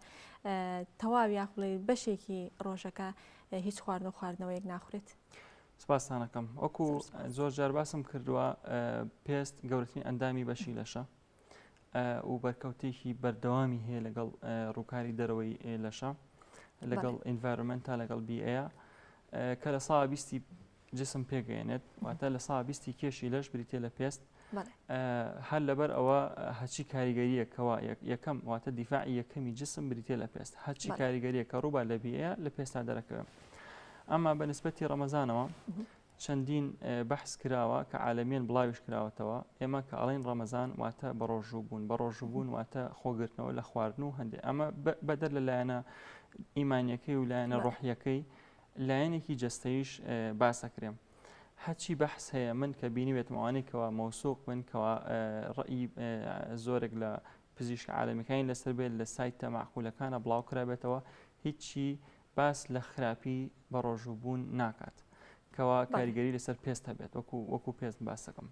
تەواوی یاخڵێ بەشێکی ڕۆژەکە هیچ خواردن و خواردنەوەیەک ناخورێت؟
سپاسانەکەم. وەکو زۆر جار باسم کردووە، پێست گەورەترین ئەندامی بەشی لەشە و بەرکەوتێکی بەردەوامی هەیە لەگەڵ ڕووکاری دەرەوەی لەشە، لەگەڵ ئینڤایرۆمنتا، لەگەڵ بیئەیە کە لە ساڵ 20 جسم پێگەێنێت، واتە لە ساڵ 20 کێشی لەش بریتێ لە پێست. هەر لەبەر ئەوە هەچی کاریگەریەکەوە یەکەم واتە دیفاعی یەکەمی جسم بریتێ لە پێست، هەرچی کاریگەریەکە ڕووبا لە بیئەیە لە پێستا دەرەکەوێت. ئەمما بە نسبەتی ڕەمەزانەوە چەندین بەحث کراوە کە عالەمیان بڵاویش کراوەتەوە. ئێمە کە ئەڵێن ڕەمەزان واتە بەڕۆژوو بوون، بەڕۆژوو بوون واتە خۆگرتنەوە لە خواردن و هەندێک ئەمە بەدەر لەلایەنە ئیمانیەکەی و لایەنە ڕۆحیەکەی لایەنێکی جەستەیش باسەکرێم. هەچی بەحث هەیە من کە بینیوێت ئەوانێکەوە مەوسوق بن کەەوە ڕئی زۆرێک لە پزیشک عالەمیەکانی لەسەر بێت لە سایتە معقولەکانە بڵاو کرابێتەوە، هیچی باس لە خراپی بە ڕۆژووبوون ناکات کەوا کاریگەری لەسەر پێست هەبێت وەکو پێست باسەکەم.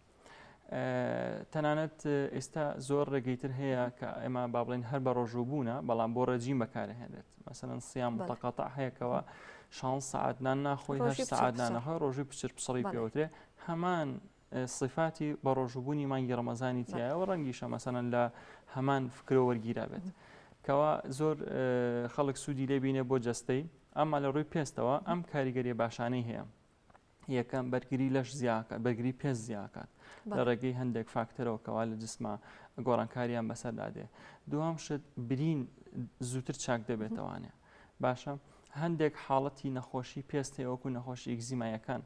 تەنانەت ئێستا زۆر ڕێگەیتر هەیە کە ئێمە با بڵێن هەر بە ڕۆژووبوونە، بەڵام بۆ ڕەجیم بەکارهێنێت. مەسەڵەن سیام متەقەطع هەیەکەوە 6 ساعت نان ناخۆی 8 ساعت نان ناخۆی ڕۆژی پچر پسڕی پێوترێ، هەمان صفاتی بە ڕۆژبوونی مانگی ڕەمەزانی تایەوە ڕەنگیشە مەسەنەن لە هەمان فکرۆ وەرگیرا بێت کەوا زۆر خەڵک سوودی لێبینێ بۆ جەستەی ئەمما لە ڕووی پێستەوە ئەم کاریگەریە باشانەی هەیە یەکەم بەرگری لەش زیاکات بەرگری پێست زیاکات لە ڕێگەی هەندێک فاکتەرەوە کەوا لە جسمە گۆڕانکاریان بەسەردادێ دوام شت برین زووتر چاک دەبێتەوانێ باشە هەندێک حاڵەتی نەخۆشی پێست هەیە وەکو نەخۆشی ئێگزیمایەکان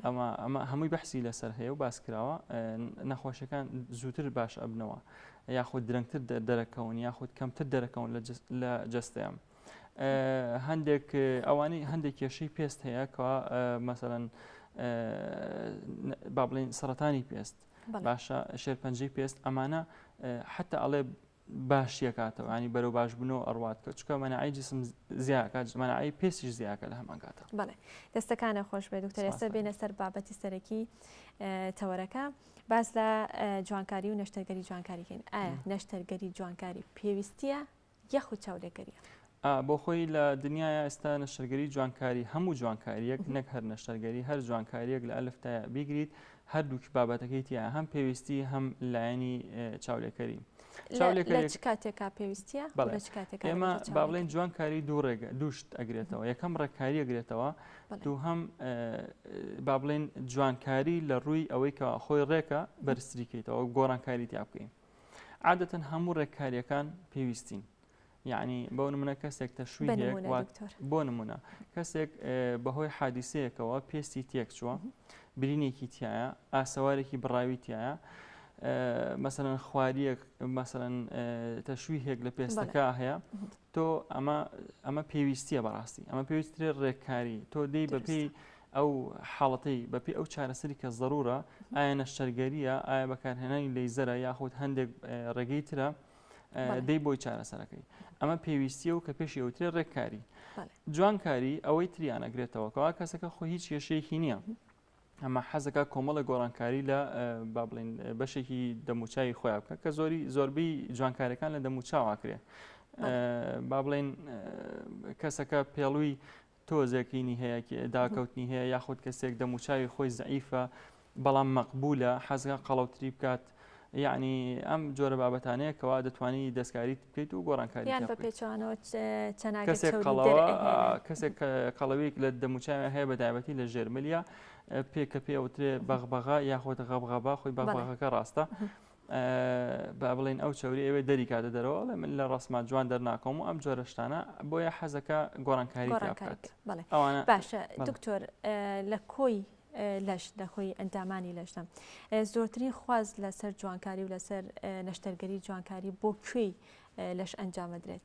ئەمە هەمووی بەحسی لەسەر هەیە و باس کراوە نەخۆشیەکان زووتر باش ئەبنەوە یاخود درەنگتر دەرەکەون یاخود کەمتر دەرەکەون لە جەستەیان هەندێک ئەوانەی هەندێک کێشەی پێست هەیە کەوا مەسەڵەن با بڵێن سەرەتانی پێست باشە شێرپەنجەی پێست ئەمانە حتا ئەڵێ باشیەکاتەوە ینی بەرەو باشبوونەوە ئەڕواتکە چکە مەناعی جسم زیاکات مەناعی پێستیش زیاکە لە هەمان کاتە
بەڵێ دەستەکانە خۆش بێت دکتۆر ئێستا بێنە سەر بابەتی سەرەکی تەوەرەکە باز لە جوانکاری و نەشتەرگەری جوانکاریکەین ئایا نەشتەرگەری جوانکاری پێویستیە یەخود چاولێگەریە
بۆ خۆی لە دنیاە ئێستا نەشتەرگەری جوانکاری هەموو جوانکاریەک نەک هەر نەشتەرگەری هەر جوانکاریەک لە ئەلفتایە بیگریت هەردووکی بابەتەکەی تایە هەم پێویستی هەم لایەنی چاولێکەری
لە چ کاتێکا پێویستیە
ئێمە با بڵێن جوانکاری دووشت ئەگرێتەوە یەکەم ڕێککاری ئەگرێتەوە دوو هەم با بڵێن جوانکاری لە ڕووی ئەوەی کە خۆی ڕێکە بەرزتریکەیتەوە گۆڕانکاری تیا بکەین عادەتەن هەموو ڕێککاریەکان پێویستین یعنی بۆ نمونە کەسێک تەشوی بۆ نمونە کەسێک بەهۆی حادیسەیەکەوە پێستی تێک چووە برینێکی تایە ئاسەوارێکی بڕاوی تایە مەسەرەن خواریەک مەسەرەن تەشویهێک لە پێستەکە هەیە تۆ ئەمە پێویستیە بەڕاستی ئەمە پێویسترێ ڕێککاری تۆ دەی بەپێی ئەو حاڵەتەی بەپێی ئەو چارەسەری کە ضرورە ئایا نەشتەرگەریە ئایا بەکارهێنانی لەیزەرە یاخود هەندێک ڕێگەی ترە دەی بۆی چارەسەرەکەی ئەمە پێویستیە و کە پێشی ئەوترێ ڕێککاری جوانکاری ئەوەی تریانەگرێتەوە کەوا کەسەکە خۆ هیچ کێشەیەکی نییە ئەمە حەزەکە کۆمەڵە گۆڕانکاری لە با بڵێن بەشێکی دەموچاوی خۆیان بکە کە زۆربەی جوانکاریەکان لە دەموچاواکرێ با بڵێن کەسەکە پێڵووی تۆزێکینی هەیە داکەوتنی هەیە یاخود کەسێک دەموچاوی خۆی زەعیفە بەڵام مەقبولە حەزەکە قەڵەوتری بکات یعنی ئەم جۆرە بابەتانەیە کەوا دەتوانی دەستکاریت بکەیت و گۆڕانکاری
بە پێچوانەوە
کەسێک قەڵەوەیەک لە دەموچاوی هەیە بە تایبەتی لە ژێرمەلیە پێکە پێوترێ بەغبەغا یاخۆت غەبغەبا خۆی بەغبەغەکە ڕاستە با بڵێن ئەو چاوری ئەوێ دەری کاتە دەرەوە لە من لە ڕاستمان جوان دەرناکەم و ئەم جۆرە شتانە بۆیە حەزەکە گۆڕانکاری بکات
باشە دکتۆر لە کۆی لەش لەخۆی ئەندامانی لەشتم زۆرترین خواز لەسەر جوانکاری و لەسەر نەشتەرگەری جوانکاری بۆ کوێی لەش ئەنجامەدرێت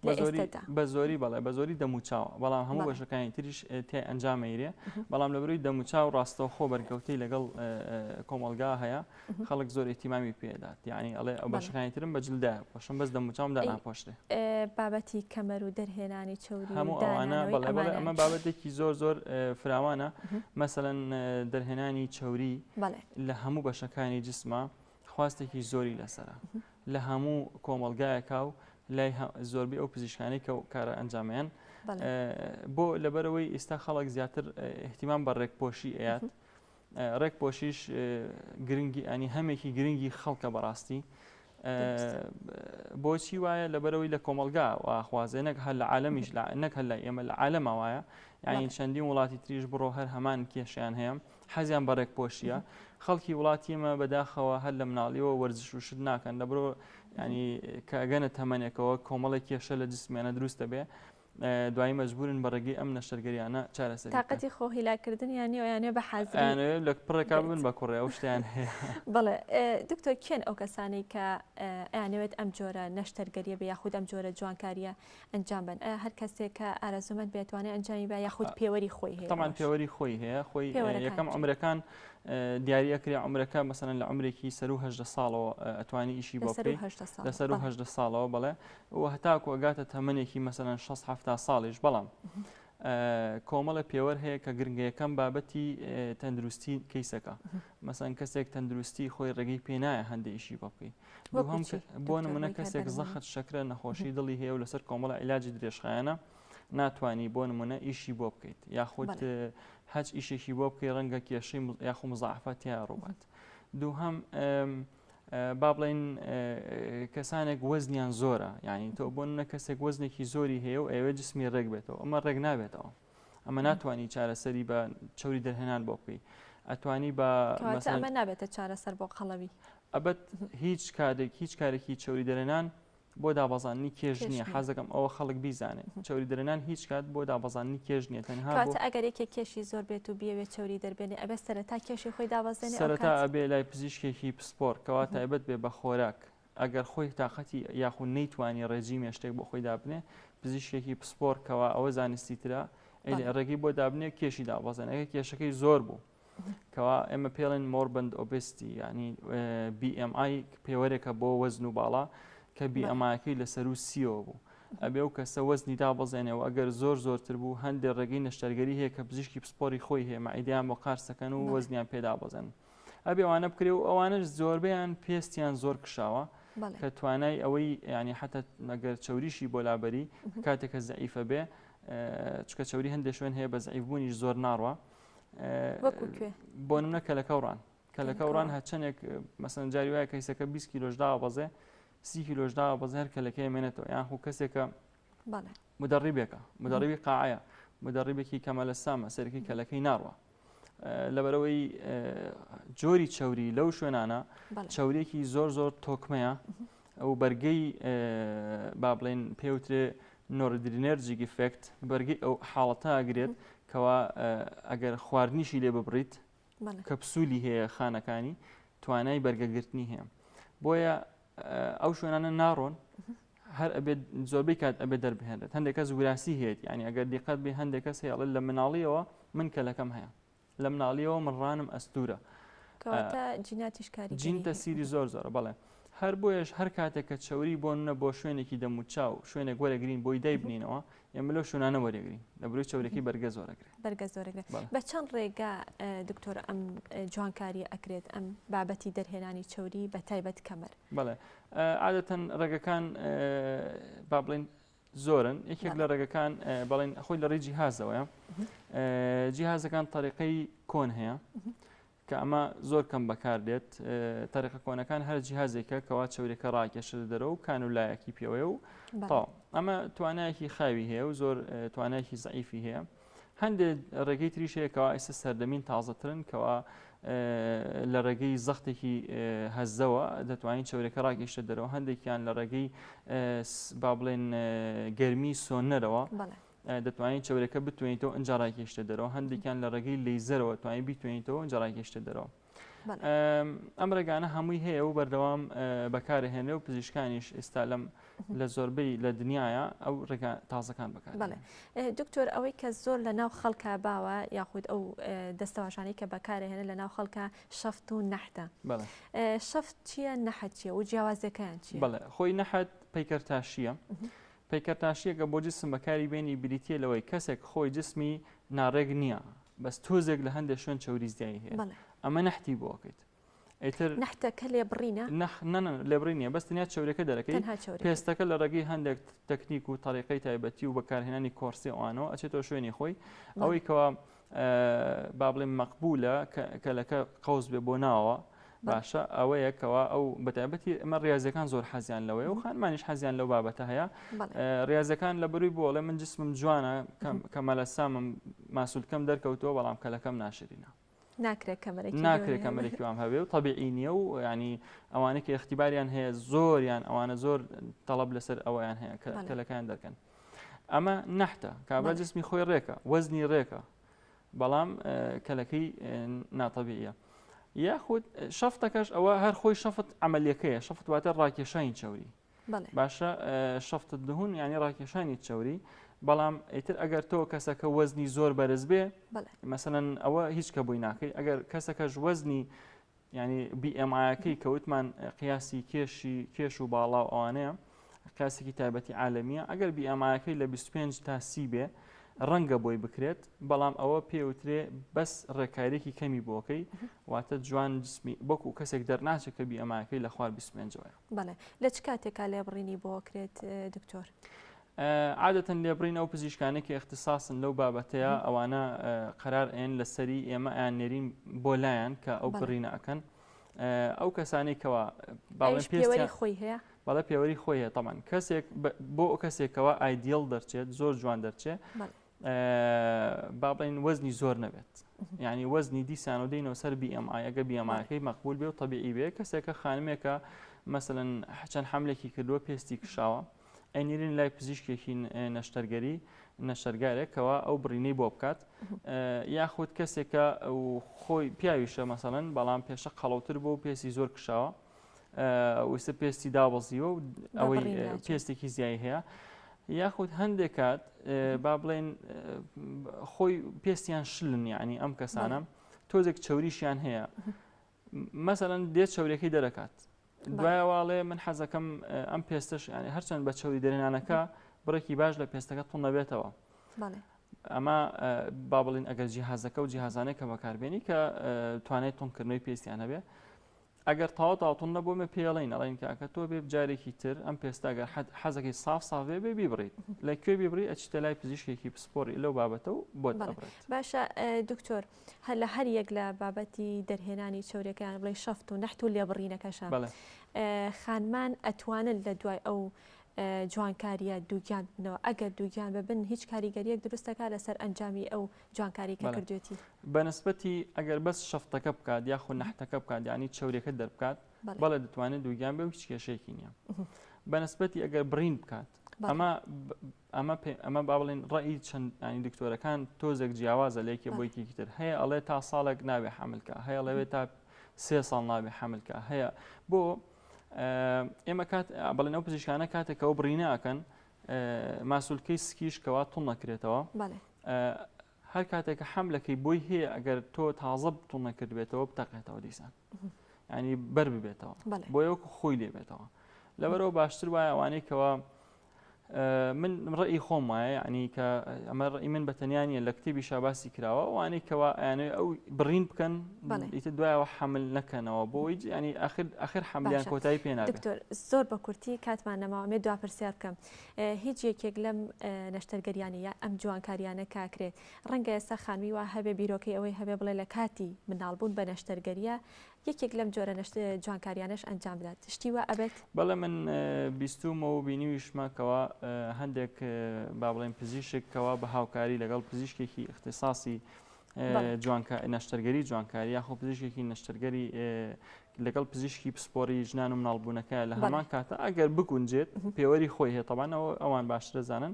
بە زۆری بەڵێ بە زۆری دەموچاوە بەڵام هەموو بەشەکانی تریش تێ ئەنجامەیرێ بەڵام لە بەروی دەموچاو ڕاستەوە خۆ بەرگەوتەی لەگەڵ کۆمەلگا هەیە خەڵک زۆر ئیتیمامی پێدات یعنی ئەڵێ ئەو بەشەکانی ترم بەجلدایە پۆشم بەس دەموچاومدا ناپۆشتێ
بابەتی کەمەر و دەرهێنانی چوری
هەموو ئەوانە بەڵێ ئەمە بابەتێکی زۆر فراوانە مەسەڵەن دەرهێنانی چوری لە هەموو بەشەکانی جسمە خواستێکی زۆری لەسەرە لە هەموو کۆمەلگایەکە و لای زۆربەی ئەو پزیشکانی کە کارە ئەنجامیان بۆ لەبەرەوەی ئێستا خەڵک زیاتر احتیمام بە ڕێکپۆشی ئەیات ڕێکپۆشیش گرنگی ئەنی هەمێکی گرنگی خەڵکە بەڕاستی بۆچی وایە لەبەرەوەی لە کۆمەلگا واخوازێ نەک هەر لە عالەمیش نەک هەر لە ئێمە لە عالەما وایە یعنی چەندین وڵاتی تریش بڕۆ هەر هەمان کێشیان هەیە حەزیان بە ڕێکپۆشیە خەڵکی وڵاتی ئێمە بەداخەوە هەر لە مناڵیەوە وەرزش و شت ناکەن لەبرۆ ینی کە ئەگەنە تەمەنێکەوە کۆمەڵی کێشە لە جسمیانە دروستە بێ دوایی مەجبورن بە ڕێگەی ئەم نەشتەرگەریانە چارەسەر
تااقەتی خۆ هیلاکردن یانێ بە حەزری
لە پڕێکا بن بە کوڕێ ئەو شتیان هەیە
بەڵێ دکتۆر کێن ئەو کەسانی کە ئەیانەوێت ئەم جۆرە نەشتەرگەریە بە یاخود ئەم جۆرە جوانکاریە ئەنجام بن هەر کەسێک کە ئارەزومەند بێتوانێت ئەنجامی بە یاخود پێوەری خۆی هەیە
تەمان پێوەری خۆی هەیە خۆی یەکەم عمرەکان دیاریەکری عمرەکە مەسەن لە عمرێکی سەر و هەژدە ساڵەوە ئەتوانی ئیشی بۆ بکەی لە سەر و هەژدە ساڵەوە بڵێ و هەتاکو ئەگاتە تەمەنێکی مەسەن 6 ساڵیش بەڵام کۆمەڵە پێوەەر هەیە کە گرنگەکەم بابەتی تەندروستی کەیسەکە مەسەن کەسێک تەندروستی خۆی ڕێگەی پێنایە هەندێک ئیشی بۆ بکەی بۆ نمونە کەسێک زەخت شەکرە نەخۆشی دڵی هەیە و لەسەر کۆمەڵە عیلاجی درێژخایەنە ناتوانی بۆ نمونە ئیشی بۆ بکەیت یاخود هەچ ئیشێکی بۆ بکەی ڕەنگە کێشەی یاخو مزاحفەت یا ڕووبات دووهەم با بڵێن کەسانێک وەزنیان زۆرە، یعنی تۆ بۆ نە کەسێک وەزنێکی زۆری هەیە و ئێوە جسمی ڕێک بێتەوە، ئەمە ڕێک نابێتەوە، ئەمە ناتوانانی چارەسەری بە چوری دەرهێنان بۆ بکەی، ئەتوانی بە
ئەمە نابێتە چارەسەر بۆ قەڵەوی.
ئەبەت هیچ کارێکی چوری دەرهێنان بۆ دابەزاننی کێژ نییە، حەزەکەم ئەوە خەڵک بیزانێ چوری دەرهێنان هیچ کات بۆ دابەزاننی کێژ نییە، تەنها
ئەگەر یەکێک کێشی زۆر بێت و بیاوێت چوری دەربێنێ ئەبێ سەرەتا کێشی خۆی دابەزێنێ،
سەرەتا ئەبێ لای پزیشکێکی پسپۆر کەوا تایبەت بێ بە خۆراک، ئەگەر خۆی تااقەتی یاخود نەیتوانی ڕێژیمێ شتێک بۆ خۆی دابنێ پزیشکێکی پسپۆر کەوا ئەوە زانستی ترە ڕێگی بۆ دابنێ کێشی دابەزێن، ئەگە کێشەکەی زۆر بوو کەوا ئێمە پێڵێن مۆربند ئۆبستی، ینی BMI پێوەرێکە بۆ وەزن و باڵا کە BMI-یەکەی لەسەر و 30 بوو، ئەبێ و کەسە وەزنی دابەزێنەوە ئەگەر زۆرتر بوو هەندێک ڕێگەی نەشتەرگەری هەیە کە پزیشکی پسپۆری خۆی هەیە مەعیدیان بۆ قارسەکەن و وەزنیان پێدابەزێن، ئەبێ ئەوانە بکرێ و ئەوانش زۆربیان پێستیان زۆر کشاوە کە توانای ئەوەی ینی حتا ئەگەر چوریشی بۆ لابەری کاتێکە زەعیفە بێ چکە چوری هەندێک شوێن هەیە بە زەعیفبوونیش زۆر ناڕوە، بۆ نمونە کەلەکەوڕان کەلەکەوڕان هەچەندێک مەسەن جاری وایە کەیسەکە 20 کیلۆش دابەزێ 30 کیلۆش دابەزێ هەر کەلەکەی مێنێتەوە، یان خو کەسێکە مدەڕیبێکە مدەڕیبی قاعەیە مدەڕیبێکی کەمەلەسامە سەرکی کەلەکەی ناڕوە، لەبەرەوەی جۆری چوری لەو شوێنانە چورێکی زۆر تۆکمەیە ئەو بەرگەی با بڵێن پێوترێ نۆردرینەرجیک ئفێکت بەرگەی ئەو حاڵەتە ئەگرێت کەوا ئەگەر خواردنیشی لێ ببڕیت کەپسولی هەیە خانەکانی توانای بەرگەگرتنی هەیە، بۆیە ئەو شوێنانە ناڕۆن هەر ئەبێت زۆربەی کات ئەبێ دەربهێنرێت، هەندێک کەس وراسی هەیەت، یعنی ئەگەر دیقەت بێ هەندێک کەس هەیە لە مناڵیەوە من کەلەکەم هەیە لە مناڵیەوە مڕانم ئەستورە جینتە سیری زۆرە بەڵێ هەر بۆیش هەر کاتێک کە چوری بۆ نە بۆ شوێنێکی دەموچاو شوێنێک وەرەگرین بۆی دای بنینەوە ئێمە لەو شوێنانە وەرەگرین لە بروی چورێکی بەرگە
زۆرەگرێت بە چەند ڕێگا دکتۆر ئەم جوانکاری ئەکرێت ئەم بابەتی دەرهێنانی چوری بە تایبەت کەمەر؟
بەڵێ عادەتەن ڕێگەکان با بڵێن زۆرن، یەکێک لە ڕێگەکان بەڵێن خۆی لە ڕێی جیهازەوەیە، جیهازەکان طریقەی کۆن هەیە کە ئەمە زۆر کەم بەکاردێت، تاریخە کۆنەکان هەر جیهازێکە کەوا چورێکە ڕاکێشە دەرەوە و کانولایەکی پێوەیە و تا ئەمە توانایەکی خاوی هەیە و زۆر توانایەکی زەعیفی هەیە، هەندێک ڕێگەی تریش هەیە کەوا ئێستا سەردەمین تازەترن کەوا لە ڕێگەی زەختێکی هەزەوە دەتوانین چورێکە ڕاکێشە دەرەوە، هەندێکیان لە ڕێگەی با بڵێن گەرمی سۆنەرەوە دەتوانین چورێکە بتوانیتەوە ئەنجا ڕاکێشتە دەرەوە، هەندێکیان لە ڕێگەی لەیزەرەوە توانین بیتوانیتەوە ئەنجا ڕاکێشتە دەرەوە. ئەم ڕێگانە هەمووی هەیە و بەردەوام بەکارهێنێ و پزیشکانیش ئێستا لە زۆربەی لە دنیاە ئەو ڕێگا تازەکان بەکار.
دکتۆر ئەوەی کە زۆر لە ناو خەڵکە باوە یاخود ئەو دەستەواشانی کە بەکارهێنێ لە ناو خەڵکە شەفت و نەحتە، شەفت چییە نەحەت چییە و جیاوازەکەیان چییە؟
بەڵێ خۆی نەحەت پەیکەرتاشیە، پەیکەرتاشیەکە بۆ جسم بەکاری بێنی بریتە لەوەی کەسێک خۆی جسمی ناڕێک نییە بەس تۆزێک لە هەندێک شوێن چوری زیایی هەیە، ئەمە نەحتی بۆکەیت ئیتر
نەحتەکە لێبڕینە
لێبڕینە بەس تەنیا چورەکە دەرەکەی پێستەکە لە ڕێگەی هەندێک تەکنیک و تەریقەی تایبەتی و بەکارهێنانی کۆرسی ئەوانەوە ئەچێتەوە شوێنی خۆی ئەوەی کەوا با بڵێن مەقبولە کەلەکە قەوز بێ بۆ ناوە باشە ئەوەیە کەوا ئەو بەتایبەتی ئەمە ڕاضیەکان زۆر حەزیان لەوەیە و خانمانیش حەزیان لەو بابەتە هەیە، ڕاضیەکان لە بەرووی بۆڵێ من جسمم جوانە کەمەلەسامم ماسوولکەم دەرکەوتەوە بەڵام کەلەکەم ناشرینە
ناکرێت
کەمەرێکی وام هەبێ و طبیعی نییە و ینی ئەوانەی اختیباریان هەیە زۆریان ئەوانە زۆر تەڵەب لەسەر ئەوەیان هەیە کەلەکان دەکەن، ئەمە نەحتە کابرا جسمی خۆی ڕێکە وەزنی ڕێکە بەڵام کەلەکەی ناتەبیعیە، یاخود شەفتەکەش ئەوە هەر خۆی شەفت عملیەکەیە، شەفت واتە ڕاکێشانی چوری باشە، شەفتت دهون ینی ڕاکێشانی چوری، بەڵام ئیتر ئەگەر تۆ کەسەکە وەزنی زۆر بەرز بێ مەسەلەن ئەوە هیچ کە بووی ناکەی، ئەگەر کەسەکەش وەزنی ینی BMI-یەکەی کەوتمان قیاسی کێش و باڵا و ئەوانەیە قیاسێکی تایبەتی عالەمیە، ئەگەر BMI-یەکەی لە 25 تا 30 بێ ڕەنگە بۆی بکرێت، بەڵام ئەوە پێوترێ بەس ڕێکاریێکی کەمی بۆکەی واتە جوان جسمی بۆکو کەسێک دەرناچێت کە BMI-یەکەی لە خوار 25ەوەیە.
بەڵێ لە چ کاتێکا لێبڕینی بۆکرێت دکتۆر؟
عادەتەن لێبڕین ئەو پزیشکانێکی اختصاصن لەو بابەتەیە ئەوانە قەرار ئێن لەسەری ئێمە ئەیان نێرین بۆ لایەن کە ئەو بڕینە ئەکەن، ئەو کەسانی کەەوە
پێوەری خۆی هەیە
باڵە پێوەری خۆی هەیە تەمان کەسێک بۆ ئەو کەسێکەوە ئایدیل دەرچێت زۆر جوان دەرچێت با بڵین وەزنی زۆر نەبێت یعنی وەزنی دیسان و دەینەوە سەر BMI ئەگە BMIەکەی مەقبول بێ و طبیعی بێ کەسێکە خانمێکە مەسەڵەن چەند حملێکی کردووە پێستی کشاوە ئەینیرین لای پزیشکێکی نەشتەرگارێکەوە ئەو بڕینەی بۆ بکات یاخود کەسێکە خۆی پیاویشە مەسەڵەن بەڵام پێشە قەڵەوتر بۆ و پێستی زۆر کشاوە ویسە پێستی دابەزیوە و ئەوەی پێستێکی زیایی هەیە یاخود هەندێک کات با بڵێن خۆی پێستیان شلن یعنی ئەم کەسانە تۆزێک چاوریشیان هەیە مەسەڵەن دێت چاورەکەی دەرەکات دوایەواڵێ من حەزەکەم ئەم پێستش ینی هەرچەند بە چاوری دەرێنانەکە بڕێکی باش لە پێستەکە تۆ نەبێتەوە ئەمە با بڵین ئەگەر جیهازەکە و جیهازانەی کە بەکاربێنی کە توانێت تۆنکردنەوەی پێستیان هەبێ ئەگەر تاوەتاوتون نەبوو مە پێڵین ئەڵین کاکە تۆ بێ جارێکی تر ئەم پێستاگەر حەزەکەی ساف بێ بیبڕیت لە کوێ بیبڕی ئەچیتە لای پزیشکێکی پسپۆری لەو بابەتە و بۆ
باشە دکتۆر هەر لە هەر یەک لە بابەتی دەرهێنانی چاورەکان بڵێ شەفت و نەحت و لێبڕینەکەشان خانمان ئەتوانن لە دوای ئەو جوانکاریە دووگیان بنەوە ئەگەر دووگیان ببن هیچ کاریگەریەک دروستەکە لەسەر ئەنجامی ئەو جوانکاری کە کردوێتی
بەنسبەتی ئەگەر بەس شەفتەکە بکات یاخود نەحتەکە بکات یعنی چاورێکە دەربکات بەڵێ دەتوانێت دووگیان بێ و هیچ کێشەیەکی نییە بەنسبەتی ئەگەر برین بکات ئەمە با بڵێن ڕەئی چەند ینی دکتۆرەکان تۆزێک جیاوازە لێکێ بۆیکێکی تر هەیە ئەڵێ تا ساڵێک نابێ حملکە هەیە لەوێت تا 3 ساڵ نابێ حملکە هەیە بۆ ئێمە بەڵێن ئەو پزیشکانە کاتێک ئەو بڕینەکەن ماسوولکەی سکیشکەوە توڵ نەکرێتەوە هەر کاتێکە حملەکەی بۆی هەیە ئەگەر تۆ تازە توڵ نەکردبێتەوە بتەقێتەوە دیسان ینی بەر ببێتەوە بۆ یەوەکو خۆی لێبێتەوە لەبەرەوە باشتر وایە ئەوانەی کەەوە من ڕێی خۆم وایە ینی کە ئەمە ڕێی من بەتەنیانە لە کتێبی شاباسی کراوە وانەی کەەوە ئەیانێ ئەو بڕین بکەن ئیتر دوایەوە حمل نەکەنەوە بۆی ینی ئاخر حملیان کۆتایی پێناێت
دکتۆر زۆر بە کورتی کاتمان نەماوەمێ دوا پرسیار بکەم هیچ یەکێک لەم نەشتەرگەریانە یا ئەم جوانکاریانە کاکرێت ڕەنگە ئێستا خانووی وا هەبێ بیرۆکەی ئەوەی هەبێ بڵێ لە کاتی منداڵبوون بە نەشتەرگەریە یەکێک لەم جۆرە جوانکاریانش ئەنجام بدات شتی وە ئەبێت
بەڵێ من بیستومە و بینیویشمەکەوە هەندێک با بڵێن پزیشکەوە بە هاوکاری لەگەڵ پزیشکێکی اختصاصی نەشتەرگەری جوانکاری یاخۆ پزیشکێکی نەشتەرگەری لەگەڵ پزیشکی پسپۆری ژنان و مناڵبوونەکە لە هەمان کاتە ئەگەر بگونجێت پێوەری خۆی هەیە تەوانەوە ئەوان باشتر زانن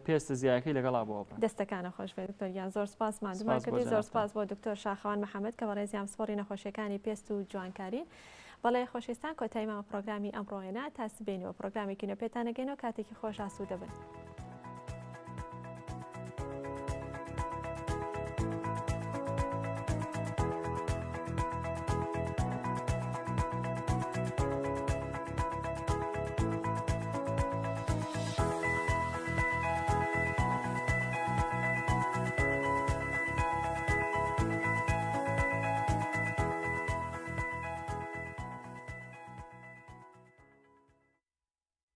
پێستە زیایەکەی لەگەڵا بۆ
دەستەکانە خۆش بێت دکتۆریان زۆر سپاس مادومان کردی زۆر سپاس بۆ دکتۆر شاخەوان محەممەد کە بەڕێزیان سپۆری نەخۆشیەکانی پێست و جوانکاری بەڵێ خۆشەویستان کۆتایمەوە پرۆگرامی ئەمڕۆیەنە تا سبێنەوە پرۆگرامی کینۆ پێتانەگەینەوە کاتێکی خۆش ئاسوودە بن.